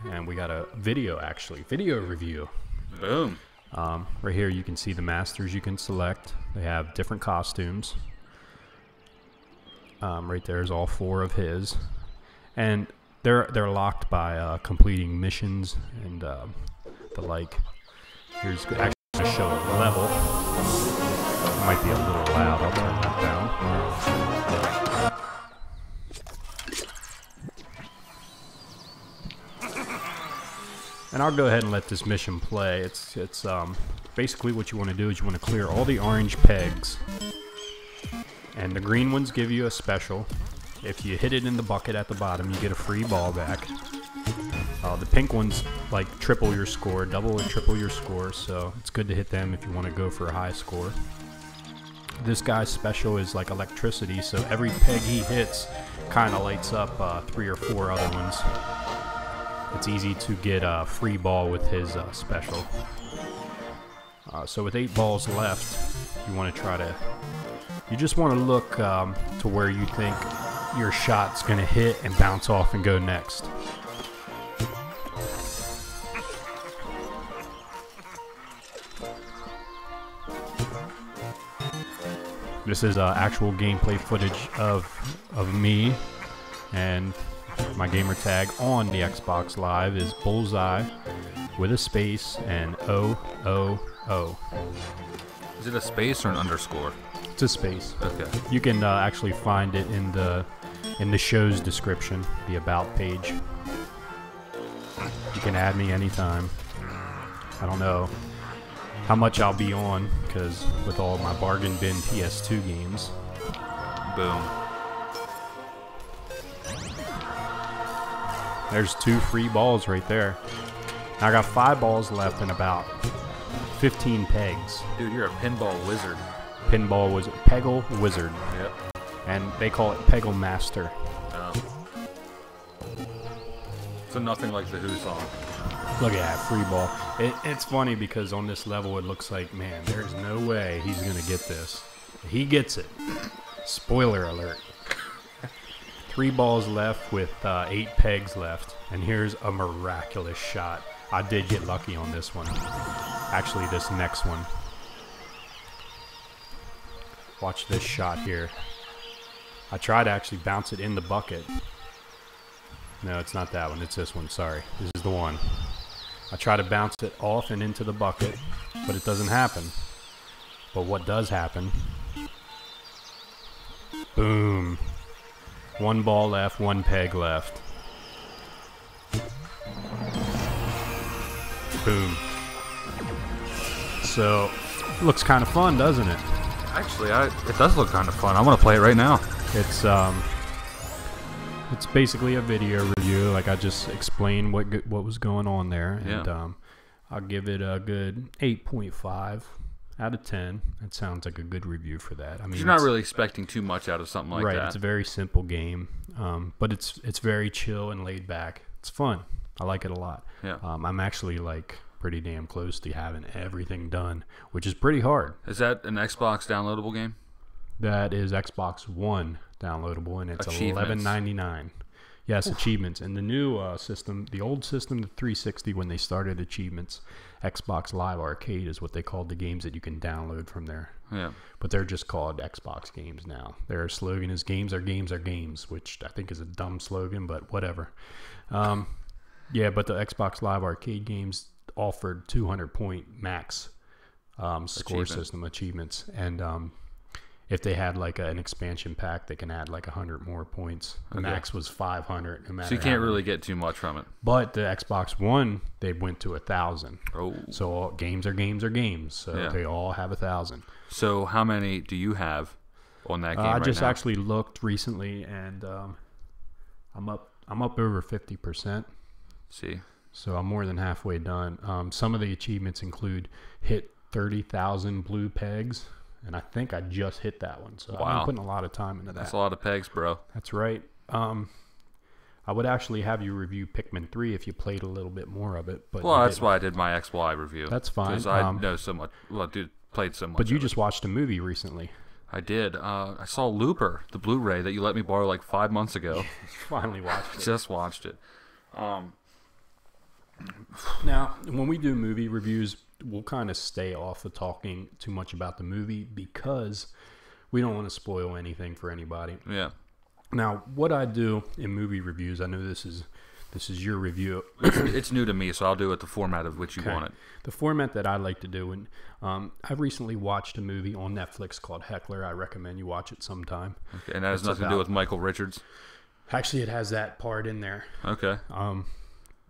[SPEAKER 1] And we got a video review.
[SPEAKER 2] Boom.
[SPEAKER 1] Right here you can see the masters you can select. They have different costumes. Right there is all 4 of his. And they're locked by completing missions and the like. Here's actually going to show a level. It might be a little loud. I'll turn that down. And I'll go ahead and let this mission play. It's basically what you want to do is you want to clear all the orange pegs, and the green ones give you a special. If you hit it in the bucket at the bottom, you get a free ball back. The pink ones like triple your score, double or triple your score, so it's good to hit them if you want to go for a high score. This guy's special is like electricity, so every peg he hits kind of lights up 3 or 4 other ones. It's easy to get a free ball with his special. So with 8 balls left, you just want to look to where you think your shot's going to hit and bounce off and go next. This is actual gameplay footage of me, and my gamer tag on the Xbox Live is Bullseye with a space and O.
[SPEAKER 2] Is it a space or an underscore?
[SPEAKER 1] It's a space.
[SPEAKER 2] Okay.
[SPEAKER 1] You can actually find it in the show's description, the About page. You can add me anytime. I don't know how much I'll be on, because with all my bargain bin PS2 games.
[SPEAKER 2] Boom.
[SPEAKER 1] There's 2 free balls right there. I got 5 balls left and about 15 pegs.
[SPEAKER 2] Dude, you're a pinball wizard.
[SPEAKER 1] Pinball wizard. Peggle Wizard.
[SPEAKER 2] Yep.
[SPEAKER 1] And they call it Peggle Master.
[SPEAKER 2] So nothing like the Who song.
[SPEAKER 1] Look at that, free ball. It's funny because on this level it looks like, man, there's no way he's going to get this. He gets it. Spoiler alert. 3 balls left with 8 pegs left. And here's a miraculous shot. I did get lucky on this one. Actually, this next one. Watch this shot here. I tried to actually bounce it in the bucket. No, it's not that one. It's this one. Sorry. This is the one. I try to bounce it off and into the bucket, but it doesn't happen. But what does happen? Boom. 1 ball left, 1 peg left. Boom. So, looks kind of fun, doesn't it?
[SPEAKER 2] Actually, it does look kind of fun. I want to play it right now.
[SPEAKER 1] It's basically a video review. Like I just explained what was going on there, and I'll give it a good 8.5 out of 10. That sounds like a good review for that. I mean,
[SPEAKER 2] you're not really expecting too much out of something like that.
[SPEAKER 1] Right. It's a very simple game, but it's very chill and laid back. It's fun. I like it a lot.
[SPEAKER 2] Yeah.
[SPEAKER 1] I'm actually like pretty damn close to having everything done, which is pretty hard.
[SPEAKER 2] Is that an Xbox downloadable game?
[SPEAKER 1] That is Xbox One downloadable, and it's $11.99. Yes, achievements. And the new system, the old system, the 360, when they started achievements, Xbox Live Arcade is what they called the games that you can download from there.
[SPEAKER 2] Yeah.
[SPEAKER 1] But they're just called Xbox games now. Their slogan is "Games are games are games," which I think is a dumb slogan, but whatever. Yeah, but the Xbox Live Arcade games offered 200-point max score system achievements, and if they had like an expansion pack, they can add like 100 more points. The max was 500. No matter
[SPEAKER 2] so you can't really get too much from it.
[SPEAKER 1] But the Xbox One, they went to 1,000.
[SPEAKER 2] Oh.
[SPEAKER 1] So games are games are games. So they all have 1,000.
[SPEAKER 2] So how many do you have on that game?
[SPEAKER 1] I
[SPEAKER 2] right
[SPEAKER 1] just
[SPEAKER 2] now?
[SPEAKER 1] actually looked recently, and I'm up over 50%.
[SPEAKER 2] See.
[SPEAKER 1] So I'm more than halfway done. Some of the achievements include hit 30,000 blue pegs. And I think I just hit that one. So
[SPEAKER 2] wow.
[SPEAKER 1] I've been putting a lot of time into that.
[SPEAKER 2] That's a lot of pegs, bro.
[SPEAKER 1] That's right. I would actually have you review Pikmin 3 if you played a little bit more of it. But
[SPEAKER 2] well, that's why I did my XY review.
[SPEAKER 1] That's fine.
[SPEAKER 2] Because I know so much. Well, dude, played so much.
[SPEAKER 1] But you just watched a movie recently.
[SPEAKER 2] I did. I saw Looper, the Blu-ray that you let me borrow like 5 months ago.
[SPEAKER 1] Finally watched it.
[SPEAKER 2] Just watched it.
[SPEAKER 1] Now, when we do movie reviews, we'll kind of stay off of talking too much about the movie because we don't want to spoil anything for anybody.
[SPEAKER 2] Yeah.
[SPEAKER 1] Now, what I do in movie reviews, I know this is your review.
[SPEAKER 2] It's new to me, so I'll do it the format of which you want it.
[SPEAKER 1] The format that I like to do, and I've recently watched a movie on Netflix called Heckler. I recommend you watch it sometime.
[SPEAKER 2] Okay, and that has nothing to do with Michael Richards?
[SPEAKER 1] Actually, it has that part in there.
[SPEAKER 2] Okay.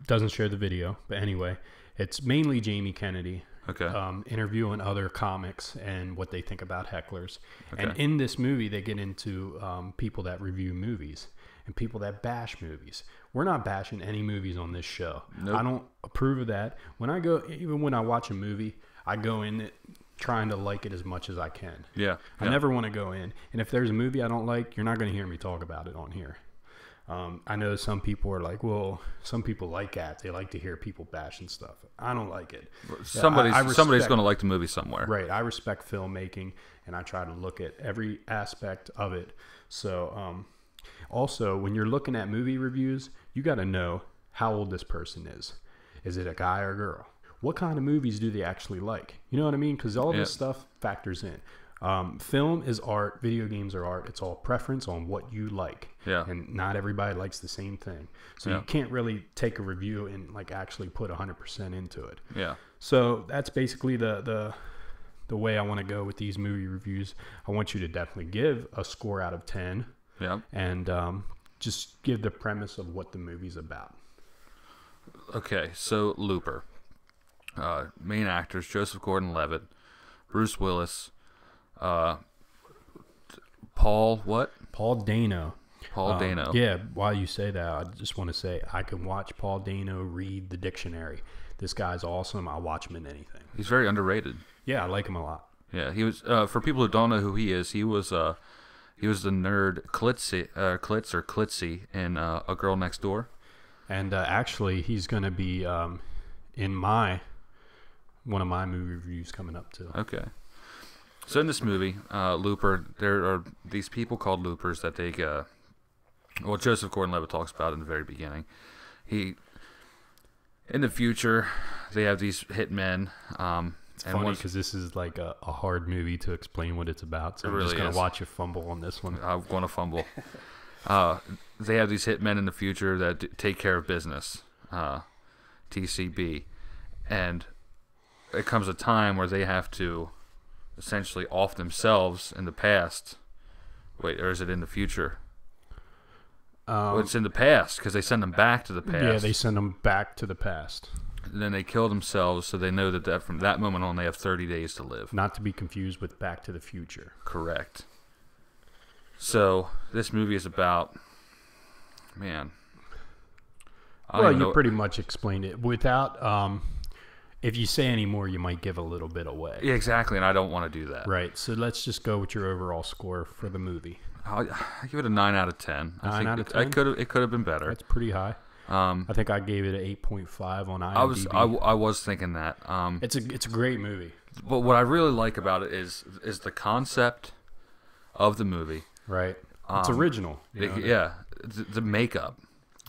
[SPEAKER 1] Doesn't share the video, but anyway, it's mainly Jamie Kennedy.
[SPEAKER 2] Okay.
[SPEAKER 1] Interviewing other comics and what they think about hecklers.
[SPEAKER 2] Okay.
[SPEAKER 1] And in this movie, they get into people that review movies and people that bash movies. We're not bashing any movies on this show.
[SPEAKER 2] Nope.
[SPEAKER 1] I don't approve of that. Even when I watch a movie, I go in it trying to like it as much as I can.
[SPEAKER 2] Yeah.
[SPEAKER 1] I never want to go in. And if there's a movie I don't like, you're not going to hear me talk about it on here. I know some people are like, well, some people like that. They like to hear people bash and stuff. I don't like it.
[SPEAKER 2] Somebody's going to like the movie somewhere.
[SPEAKER 1] Right. I respect filmmaking, and I try to look at every aspect of it. So, also, when you're looking at movie reviews, you got to know how old this person is. Is it a guy or a girl? What kind of movies do they actually like? You know what I mean? Because all this stuff factors in. Film is art. Video games are art. It's all preference on what you like.
[SPEAKER 2] Yeah.
[SPEAKER 1] And not everybody likes the same thing. So you can't really take a review and like actually put 100% into it.
[SPEAKER 2] Yeah.
[SPEAKER 1] So that's basically the way I want to go with these movie reviews. I want you to definitely give a score out of 10.
[SPEAKER 2] Yeah.
[SPEAKER 1] And just give the premise of what the movie's about.
[SPEAKER 2] Okay, so Looper. Main actors, Joseph Gordon-Levitt, Bruce Willis, Paul what?
[SPEAKER 1] Paul Dano.
[SPEAKER 2] Paul Dano.
[SPEAKER 1] Yeah, while you say that, I just want to say I can watch Paul Dano read the dictionary. This guy's awesome. I'll watch him in anything.
[SPEAKER 2] He's very underrated.
[SPEAKER 1] Yeah, I like him a lot.
[SPEAKER 2] Yeah, he was. For people who don't know who he is, he was the nerd Klitzy in A Girl Next Door.
[SPEAKER 1] And actually, he's going to be in one of my movie reviews coming up too.
[SPEAKER 2] Okay. So in this movie, Looper, there are these people called Loopers that they Joseph Gordon-Levitt talks about in the very beginning. In the future, they have these hitmen.
[SPEAKER 1] It's funny because this is like a hard movie to explain what it's about. So I'm just going to watch you fumble on this one.
[SPEAKER 2] I'm going to fumble. They have these hitmen in the future that take care of business, TCB. And it comes a time where they have to essentially off themselves in the past. Wait, or is it in the future? Well, it's in the past because they send them back to the past.
[SPEAKER 1] Yeah, they send them back to the past.
[SPEAKER 2] And then they kill themselves, so they know that from that moment on they have 30 days to live.
[SPEAKER 1] Not to be confused with Back to the Future.
[SPEAKER 2] Correct. So this movie is about, man.
[SPEAKER 1] Well, you pretty much explained it. Without, if you say any more, you might give a little bit away.
[SPEAKER 2] Yeah, exactly, and I don't want to do that.
[SPEAKER 1] Right. So let's just go with your overall score for the movie.
[SPEAKER 2] I give it a 9 out of 10.
[SPEAKER 1] 9 out of 10?
[SPEAKER 2] It could have been better.
[SPEAKER 1] That's pretty high. I think I gave it an 8.5 on IMDb.
[SPEAKER 2] I was thinking that.
[SPEAKER 1] It's a great movie.
[SPEAKER 2] But what I really like about it is the concept of the movie.
[SPEAKER 1] Right. It's original.
[SPEAKER 2] The makeup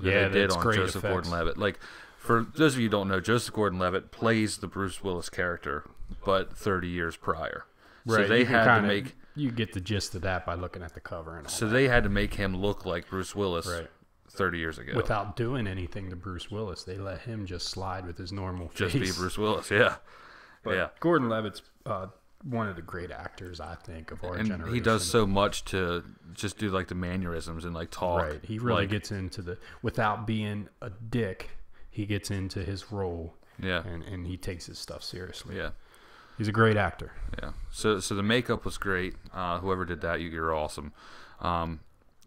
[SPEAKER 2] that
[SPEAKER 1] Yeah,
[SPEAKER 2] they did
[SPEAKER 1] that's
[SPEAKER 2] on
[SPEAKER 1] great
[SPEAKER 2] Joseph
[SPEAKER 1] effects.
[SPEAKER 2] Gordon-Levitt. Like, for those of you who don't know, Joseph Gordon-Levitt plays the Bruce Willis character, but 30 years prior.
[SPEAKER 1] Right.
[SPEAKER 2] So they had to make.
[SPEAKER 1] You get the gist of that by looking at the cover and all
[SPEAKER 2] So
[SPEAKER 1] that.
[SPEAKER 2] they had to make him look like Bruce Willis.
[SPEAKER 1] Right.
[SPEAKER 2] 30 years ago.
[SPEAKER 1] Without doing anything to Bruce Willis. They let him just slide with his normal face.
[SPEAKER 2] Just be Bruce Willis, yeah.
[SPEAKER 1] But
[SPEAKER 2] yeah.
[SPEAKER 1] Gordon-Levitt's one of the great actors, I think, of our generation.
[SPEAKER 2] And he does so much to just do like the mannerisms and like talk.
[SPEAKER 1] Right. He really gets into without being a dick, he gets into his role.
[SPEAKER 2] Yeah.
[SPEAKER 1] And he takes his stuff seriously.
[SPEAKER 2] Yeah.
[SPEAKER 1] He's a great actor.
[SPEAKER 2] Yeah. So the makeup was great. Whoever did that, you're awesome. The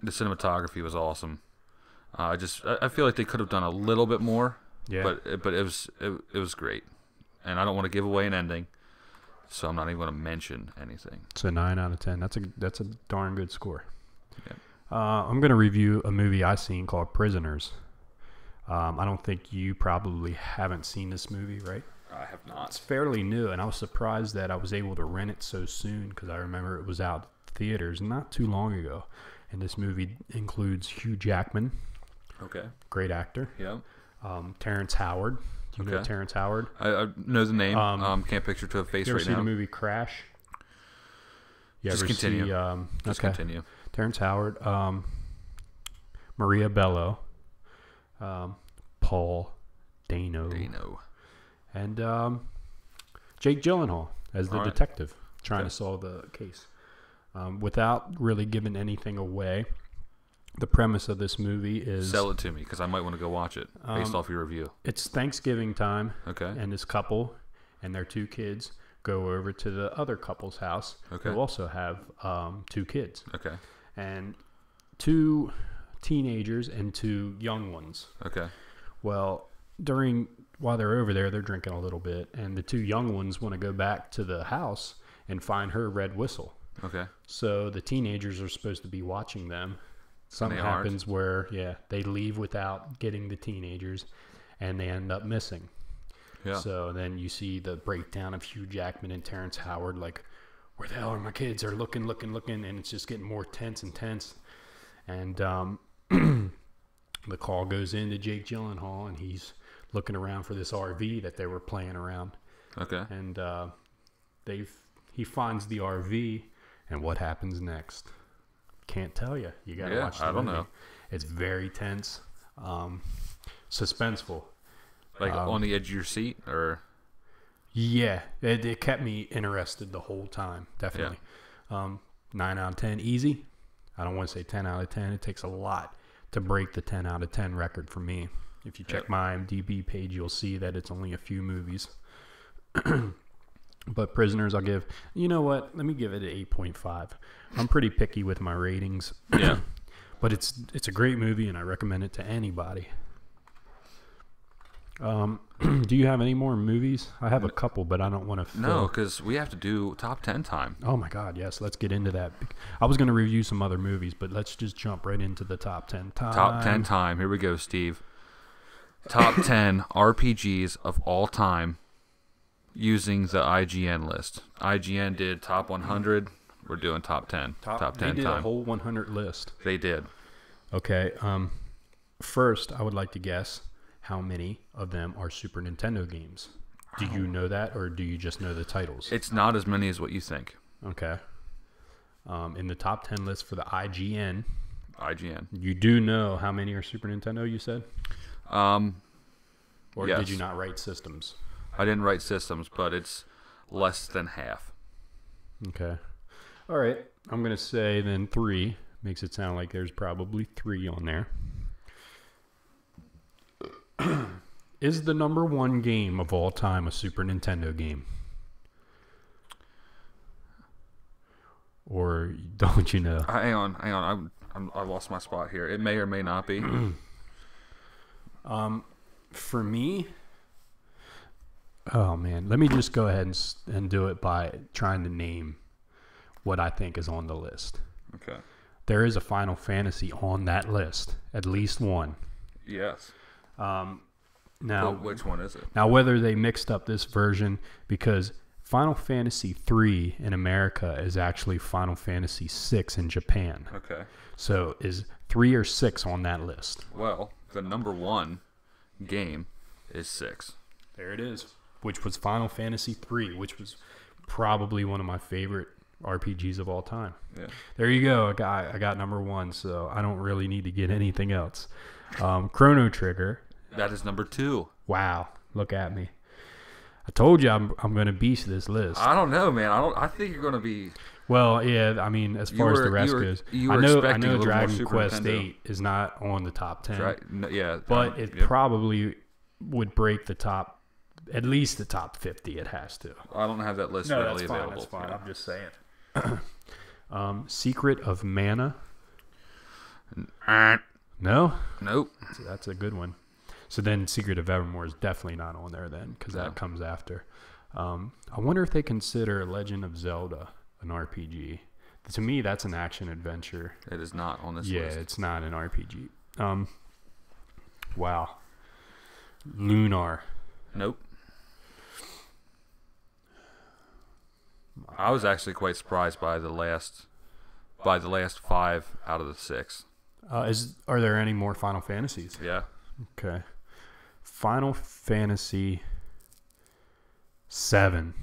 [SPEAKER 2] cinematography was awesome. I feel like they could have done a little bit more.
[SPEAKER 1] Yeah.
[SPEAKER 2] But it was great. And I don't want to give away an ending, so I'm not even going to mention anything.
[SPEAKER 1] It's a 9 out of 10. That's a darn good score.
[SPEAKER 2] Yeah.
[SPEAKER 1] I'm going to review a movie I seen called Prisoners. I don't think you probably haven't seen this movie, right?
[SPEAKER 2] I have not.
[SPEAKER 1] It's fairly new, and I was surprised that I was able to rent it so soon because I remember it was out theaters not too long ago. And this movie includes Hugh Jackman.
[SPEAKER 2] Okay.
[SPEAKER 1] Great actor.
[SPEAKER 2] Yeah.
[SPEAKER 1] Terrence Howard. Do you know Terrence Howard?
[SPEAKER 2] I know the name. Can't picture to a face
[SPEAKER 1] You ever
[SPEAKER 2] right
[SPEAKER 1] see
[SPEAKER 2] now.
[SPEAKER 1] the movie Crash? You
[SPEAKER 2] Just
[SPEAKER 1] ever
[SPEAKER 2] continue.
[SPEAKER 1] See,
[SPEAKER 2] Just
[SPEAKER 1] okay.
[SPEAKER 2] continue.
[SPEAKER 1] Terrence Howard. Maria Bello. Paul Dano. And Jake Gyllenhaal as the detective trying to solve the case. Without really giving anything away, the premise of this movie is...
[SPEAKER 2] Sell it to me, because I might want to go watch it, based off your review.
[SPEAKER 1] It's Thanksgiving time,
[SPEAKER 2] Okay.
[SPEAKER 1] and this couple and their 2 kids go over to the other couple's house who also have 2 kids.
[SPEAKER 2] Okay.
[SPEAKER 1] And 2 teenagers and 2 young ones.
[SPEAKER 2] Okay.
[SPEAKER 1] Well, while they're over there, they're drinking a little bit, and the 2 young ones want to go back to the house and find her red whistle.
[SPEAKER 2] Okay.
[SPEAKER 1] So the teenagers are supposed to be watching them. Something happens where, they leave without getting the teenagers, and they end up missing.
[SPEAKER 2] Yeah.
[SPEAKER 1] So then you see the breakdown of Hugh Jackman and Terrence Howard, like, where the hell are my kids? They're looking, and it's just getting more tense and tense. And the call goes into Jake Gyllenhaal, and he's looking around for this RV that they were playing around.
[SPEAKER 2] Okay.
[SPEAKER 1] And he finds the RV, and what happens next? Can't tell you. You got to watch the movie. I don't know. It's very tense, suspenseful.
[SPEAKER 2] Like on the edge of your seat, or?
[SPEAKER 1] Yeah, it kept me interested the whole time. Definitely. Yeah. 9 out of 10, easy. I don't want to say 10 out of 10. It takes a lot to break the 10 out of 10 record for me. If you check my IMDb page, you'll see that it's only a few movies. But Prisoners, I'll give... You know what? Let me give it an 8.5. I'm pretty picky with my ratings.
[SPEAKER 2] Yeah.
[SPEAKER 1] But it's a great movie, and I recommend it to anybody. Do you have any more movies? I have a couple, but I don't want to...
[SPEAKER 2] No, because we have to do top 10 time.
[SPEAKER 1] Oh, my God, yes. Let's get into that. I was going to review some other movies, but let's just jump right into the top 10 time.
[SPEAKER 2] Top 10 time. Here we go, Steve. Top 10 RPGs of all time using the IGN list. IGN did top 100. We're doing top 10. Top 10
[SPEAKER 1] They did
[SPEAKER 2] time.
[SPEAKER 1] a whole 100 list.
[SPEAKER 2] They did.
[SPEAKER 1] Okay. First, I would like to guess how many of them are Super Nintendo games. Do you know that, or do you just know the titles?
[SPEAKER 2] It's not as many as what you think.
[SPEAKER 1] Okay. In the top 10 list for the IGN, you do know how many are Super Nintendo, you said? Or
[SPEAKER 2] yes.
[SPEAKER 1] Did you not write systems?
[SPEAKER 2] I didn't write systems, but it's less than half.
[SPEAKER 1] Okay. All right. I'm going to say then 3. Makes it sound like there's probably 3 on there. Is the number one game of all time a Super Nintendo game? Or don't you know?
[SPEAKER 2] Hang on. I lost my spot here. It may or may not be.
[SPEAKER 1] For me, oh man, let me just go ahead and do it by trying to name what I think is on the list.
[SPEAKER 2] Okay.
[SPEAKER 1] There is a Final Fantasy on that list, at least one.
[SPEAKER 2] Yes.
[SPEAKER 1] Now,
[SPEAKER 2] which one is it?
[SPEAKER 1] Now, whether they mixed up this version, because Final Fantasy 3 in America is actually Final Fantasy 6 in Japan.
[SPEAKER 2] Okay.
[SPEAKER 1] So is 3 or 6 on that list?
[SPEAKER 2] Well, the number one game is 6.
[SPEAKER 1] There it is. Which was Final Fantasy 3, which was probably one of my favorite RPGs of all time.
[SPEAKER 2] Yeah.
[SPEAKER 1] There you go. I got number 1, so I don't really need to get anything else. Chrono Trigger.
[SPEAKER 2] That is number 2.
[SPEAKER 1] Wow, look at me. I told you I'm going to beast this list.
[SPEAKER 2] I don't know, man. I think you're going to be.
[SPEAKER 1] Well, yeah. I mean, as far as the rest goes, I know Dragon Quest
[SPEAKER 2] Nintendo.
[SPEAKER 1] 8 is not on the top 10.
[SPEAKER 2] Yeah,
[SPEAKER 1] but it probably would break the top, at least the top 50. It has to.
[SPEAKER 2] I don't have that list readily available.
[SPEAKER 1] That's fine. I'm just saying. Secret of Mana. No.
[SPEAKER 2] Nope.
[SPEAKER 1] That's a good one. So then Secret of Evermore is definitely not on there then, because that comes after. I wonder if they consider Legend of Zelda an RPG. To me, that's an action adventure.
[SPEAKER 2] It is not on this list.
[SPEAKER 1] Yeah, it's not an RPG. Wow. Lunar.
[SPEAKER 2] Nope. I was actually quite surprised by the last 5 out of the 6.
[SPEAKER 1] Are there any more Final Fantasies?
[SPEAKER 2] Yeah.
[SPEAKER 1] Okay. Final Fantasy 7.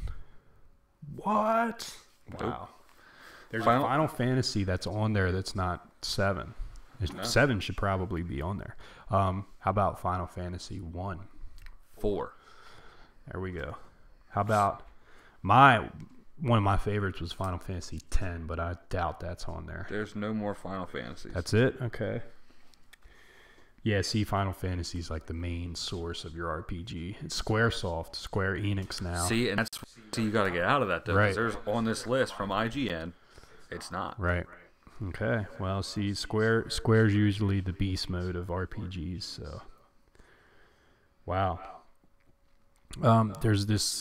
[SPEAKER 1] What? Wow. There's a Final Fantasy that's on there that's not 7. 7 should probably be on there. How about Final Fantasy 1?
[SPEAKER 2] 4.
[SPEAKER 1] There we go. How about one of my favorites was Final Fantasy 10, but I doubt that's on there.
[SPEAKER 2] There's no more Final Fantasies.
[SPEAKER 1] That's it? Okay. Yeah, see, Final Fantasy is like the main source of your RPG. It's Square Enix now.
[SPEAKER 2] See, and that's you got to get out of that though.
[SPEAKER 1] Right.
[SPEAKER 2] There's on this list from IGN, it's not.
[SPEAKER 1] Right. Okay. Well, see, Square's usually the beast mode of RPGs. So, wow. There's this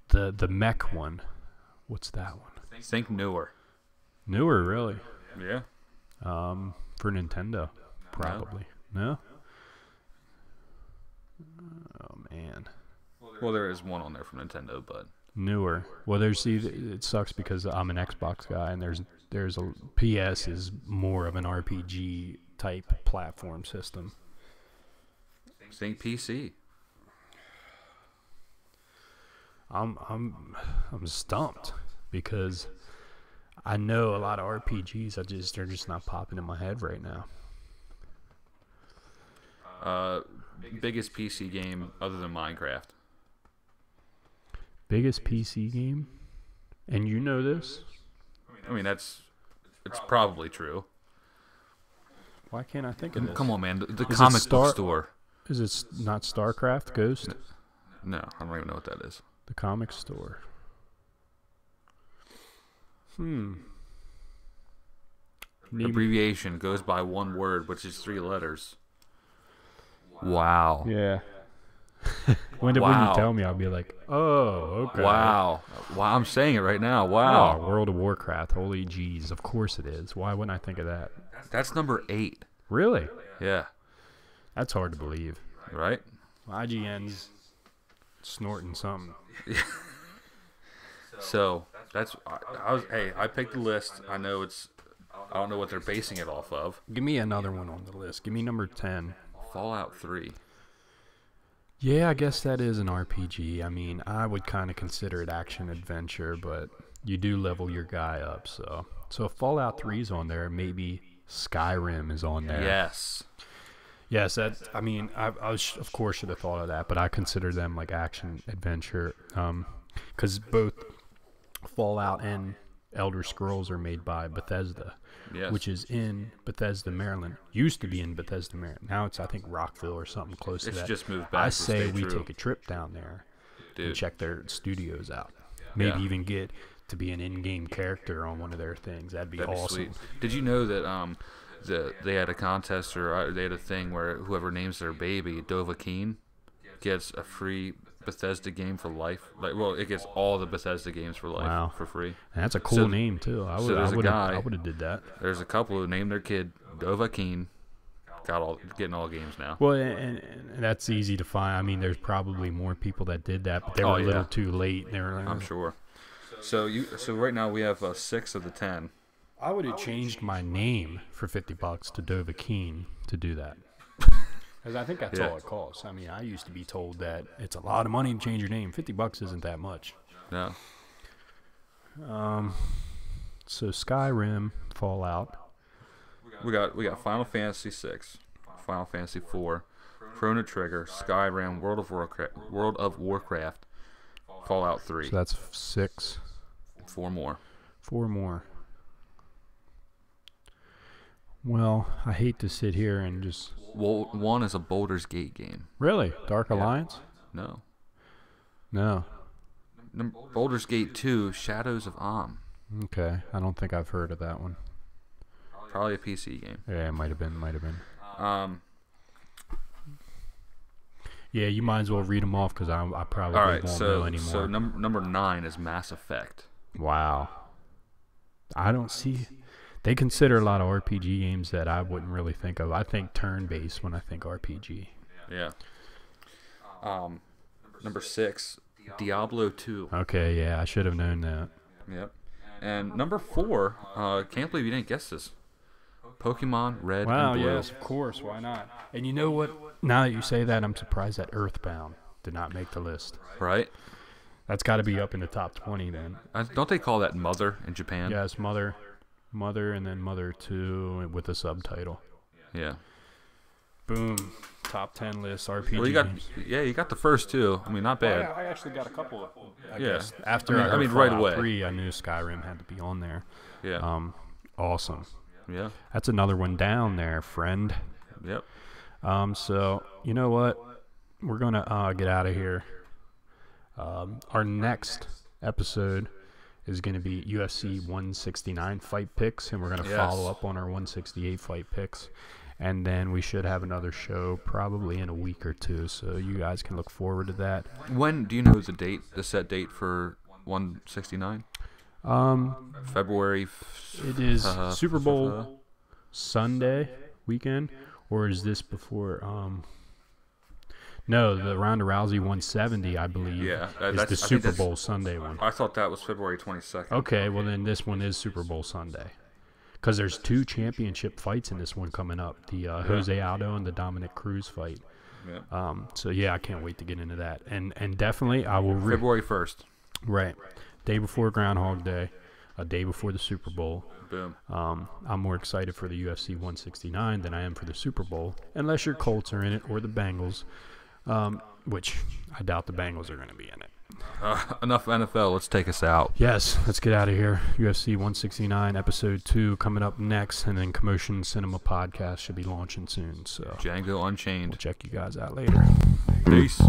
[SPEAKER 1] the mech one. What's that one?
[SPEAKER 2] Think newer.
[SPEAKER 1] Newer, really?
[SPEAKER 2] Yeah.
[SPEAKER 1] For Nintendo. Probably. No? Oh, man.
[SPEAKER 2] Well, there is one on there from Nintendo, but
[SPEAKER 1] newer. Well, it sucks because I'm an Xbox guy, and there's a PS is more of an RPG type platform system.
[SPEAKER 2] think PC.
[SPEAKER 1] I'm stumped because I know a lot of RPGs. They're just not popping in my head right now.
[SPEAKER 2] Biggest PC game other than Minecraft.
[SPEAKER 1] Biggest PC game? And you know this?
[SPEAKER 2] I mean, it's probably true.
[SPEAKER 1] Why can't I think of this?
[SPEAKER 2] Come on, man. The comic book store.
[SPEAKER 1] Is it not StarCraft Ghost?
[SPEAKER 2] No, I don't even know what that is.
[SPEAKER 1] The comic store.
[SPEAKER 2] Abbreviation goes by one word, which is 3 letters. Wow.
[SPEAKER 1] Yeah. When you tell me, I'll be like, oh, okay.
[SPEAKER 2] Wow. I'm saying it right now. Wow.
[SPEAKER 1] Oh, World of Warcraft. Holy jeez. Of course it is. Why wouldn't I think of that?
[SPEAKER 2] That's number 8.
[SPEAKER 1] Really?
[SPEAKER 2] Yeah.
[SPEAKER 1] That's hard to believe.
[SPEAKER 2] Right?
[SPEAKER 1] IGN's snorting something.
[SPEAKER 2] So I picked the list. I don't know what they're basing it off of.
[SPEAKER 1] Give me another one on the list. Give me number 10.
[SPEAKER 2] Fallout 3.
[SPEAKER 1] Yeah, I guess that is an RPG. I mean, I would kind of consider it action adventure, but you do level your guy up. So if Fallout 3 is on there, maybe Skyrim is on there.
[SPEAKER 2] Yes.
[SPEAKER 1] Yes, I of course should have thought of that, but I consider them like action adventure, because both Fallout and Elder Scrolls are made by Bethesda,
[SPEAKER 2] Yes.
[SPEAKER 1] which is in Bethesda, Maryland. Used to be in Bethesda, Maryland. Now it's, I think, Rockville or something close to
[SPEAKER 2] It's
[SPEAKER 1] that.
[SPEAKER 2] just moved back
[SPEAKER 1] I
[SPEAKER 2] to
[SPEAKER 1] say
[SPEAKER 2] stay
[SPEAKER 1] we
[SPEAKER 2] true.
[SPEAKER 1] take a trip down there and
[SPEAKER 2] Dude.
[SPEAKER 1] check their studios out. Maybe
[SPEAKER 2] Yeah.
[SPEAKER 1] even get to be an in-game character on one of their things. That'd be
[SPEAKER 2] That'd be
[SPEAKER 1] awesome.
[SPEAKER 2] sweet. Did you know that they had a contest or they had a thing where whoever names their baby Dovahkiin gets a free Bethesda game for life? Like, well, it gets all the Bethesda games for life
[SPEAKER 1] Wow.
[SPEAKER 2] for free.
[SPEAKER 1] And that's a cool
[SPEAKER 2] So-
[SPEAKER 1] name too. I
[SPEAKER 2] so
[SPEAKER 1] would
[SPEAKER 2] there's a guy-
[SPEAKER 1] I would have did that.
[SPEAKER 2] There's a couple who named their kid Dovahkiin, getting all games now.
[SPEAKER 1] Well, and that's easy to find. I mean, there's probably more people that did that, but they were
[SPEAKER 2] Oh,
[SPEAKER 1] a little
[SPEAKER 2] yeah.
[SPEAKER 1] too late. They were,
[SPEAKER 2] I'm sure. So right now we have 6 of the 10.
[SPEAKER 1] I would have changed my name for $50 to Dovahkiin to do that. Because I think that's
[SPEAKER 2] Yeah.
[SPEAKER 1] all it costs. I mean, I used to be told that it's a lot of money to change your name. $50 isn't that much.
[SPEAKER 2] No.
[SPEAKER 1] So Skyrim, Fallout.
[SPEAKER 2] We got Final Fantasy 6, Final Fantasy 4, Chrono Trigger, Skyrim, World of Warcraft, Fallout 3.
[SPEAKER 1] So that's 6.
[SPEAKER 2] 4 more.
[SPEAKER 1] 4 more. Well, I hate to sit here and just...
[SPEAKER 2] Well, 1 is a Baldur's Gate game.
[SPEAKER 1] Really? Dark Alliance?
[SPEAKER 2] No.
[SPEAKER 1] No.
[SPEAKER 2] Baldur's Gate 2, Shadows of Am.
[SPEAKER 1] Okay. I don't think I've heard of that one.
[SPEAKER 2] Probably a PC game.
[SPEAKER 1] Yeah, it might have been.
[SPEAKER 2] Um,
[SPEAKER 1] Yeah, you might as well read them off because I probably
[SPEAKER 2] all right,
[SPEAKER 1] won't know
[SPEAKER 2] so
[SPEAKER 1] anymore.
[SPEAKER 2] number 9 is Mass Effect.
[SPEAKER 1] Wow. I don't see... They consider a lot of RPG games that I wouldn't really think of. I think turn-based when I think RPG.
[SPEAKER 2] Yeah. Number 6, Diablo 2.
[SPEAKER 1] Okay, yeah, I should have known that.
[SPEAKER 2] Yep. And number 4, can't believe you didn't guess this. Pokemon Red
[SPEAKER 1] Wow,
[SPEAKER 2] and Blue.
[SPEAKER 1] yes, of course. Why not? And you know what? Now that you say that, I'm surprised that Earthbound did not make the list.
[SPEAKER 2] Right?
[SPEAKER 1] That's got to be up in the top 20 then.
[SPEAKER 2] Don't they call that Mother in Japan?
[SPEAKER 1] Yes, Mother, and then Mother 2 with a subtitle.
[SPEAKER 2] Yeah.
[SPEAKER 1] Boom. Top 10 list, RPG
[SPEAKER 2] Well,
[SPEAKER 1] games.
[SPEAKER 2] you got the first 2. I mean, not bad.
[SPEAKER 1] I actually got a couple of I
[SPEAKER 2] Yeah.
[SPEAKER 1] guess. After
[SPEAKER 2] I mean,
[SPEAKER 1] heard
[SPEAKER 2] right
[SPEAKER 1] Fallout
[SPEAKER 2] away.
[SPEAKER 1] 3, I knew Skyrim had to be on there.
[SPEAKER 2] Yeah.
[SPEAKER 1] Awesome.
[SPEAKER 2] Yeah.
[SPEAKER 1] That's another one down there, friend.
[SPEAKER 2] Yep.
[SPEAKER 1] So, you know what? We're going to get out of here. Our next episode is going to be UFC 169 fight picks, and we're going to
[SPEAKER 2] Yes.
[SPEAKER 1] follow up on our 168 fight picks. And then we should have another show probably in a week or two, so you guys can look forward to that.
[SPEAKER 2] When do you know the set date for 169? February.
[SPEAKER 1] It is Super Bowl Sunday weekend, or is this before? No, the Ronda Rousey 170, I believe,
[SPEAKER 2] Yeah,
[SPEAKER 1] is
[SPEAKER 2] that's-
[SPEAKER 1] the
[SPEAKER 2] I think
[SPEAKER 1] Super
[SPEAKER 2] that's-
[SPEAKER 1] Bowl Sunday one.
[SPEAKER 2] I thought that was February 22nd.
[SPEAKER 1] Okay, well then this one is Super Bowl Sunday, because there's 2 championship fights in this one coming up: the Jose Aldo and the Dominic Cruz fight.
[SPEAKER 2] Yeah.
[SPEAKER 1] So yeah, I can't wait to get into that, and definitely I will.
[SPEAKER 2] February 1st.
[SPEAKER 1] Right, day before Groundhog Day, a day before the Super Bowl.
[SPEAKER 2] Boom.
[SPEAKER 1] I'm more excited for the UFC 169 than I am for the Super Bowl, unless your Colts are in it or the Bengals, which I doubt the Bengals are going to be in it.
[SPEAKER 2] Enough NFL. Let's take us out.
[SPEAKER 1] Yes, let's get out of here. UFC 169 episode 2 coming up next, and then Commotion Cinema podcast should be launching soon. So
[SPEAKER 2] Django
[SPEAKER 1] we'll
[SPEAKER 2] Unchained.
[SPEAKER 1] check you guys out later.
[SPEAKER 2] Peace.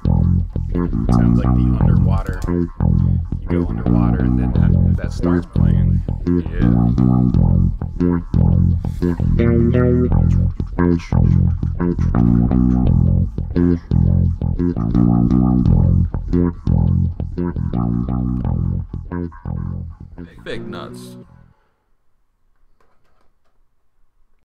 [SPEAKER 1] Sounds like the underwater. You go underwater, and then that starts playing.
[SPEAKER 2] Big nuts.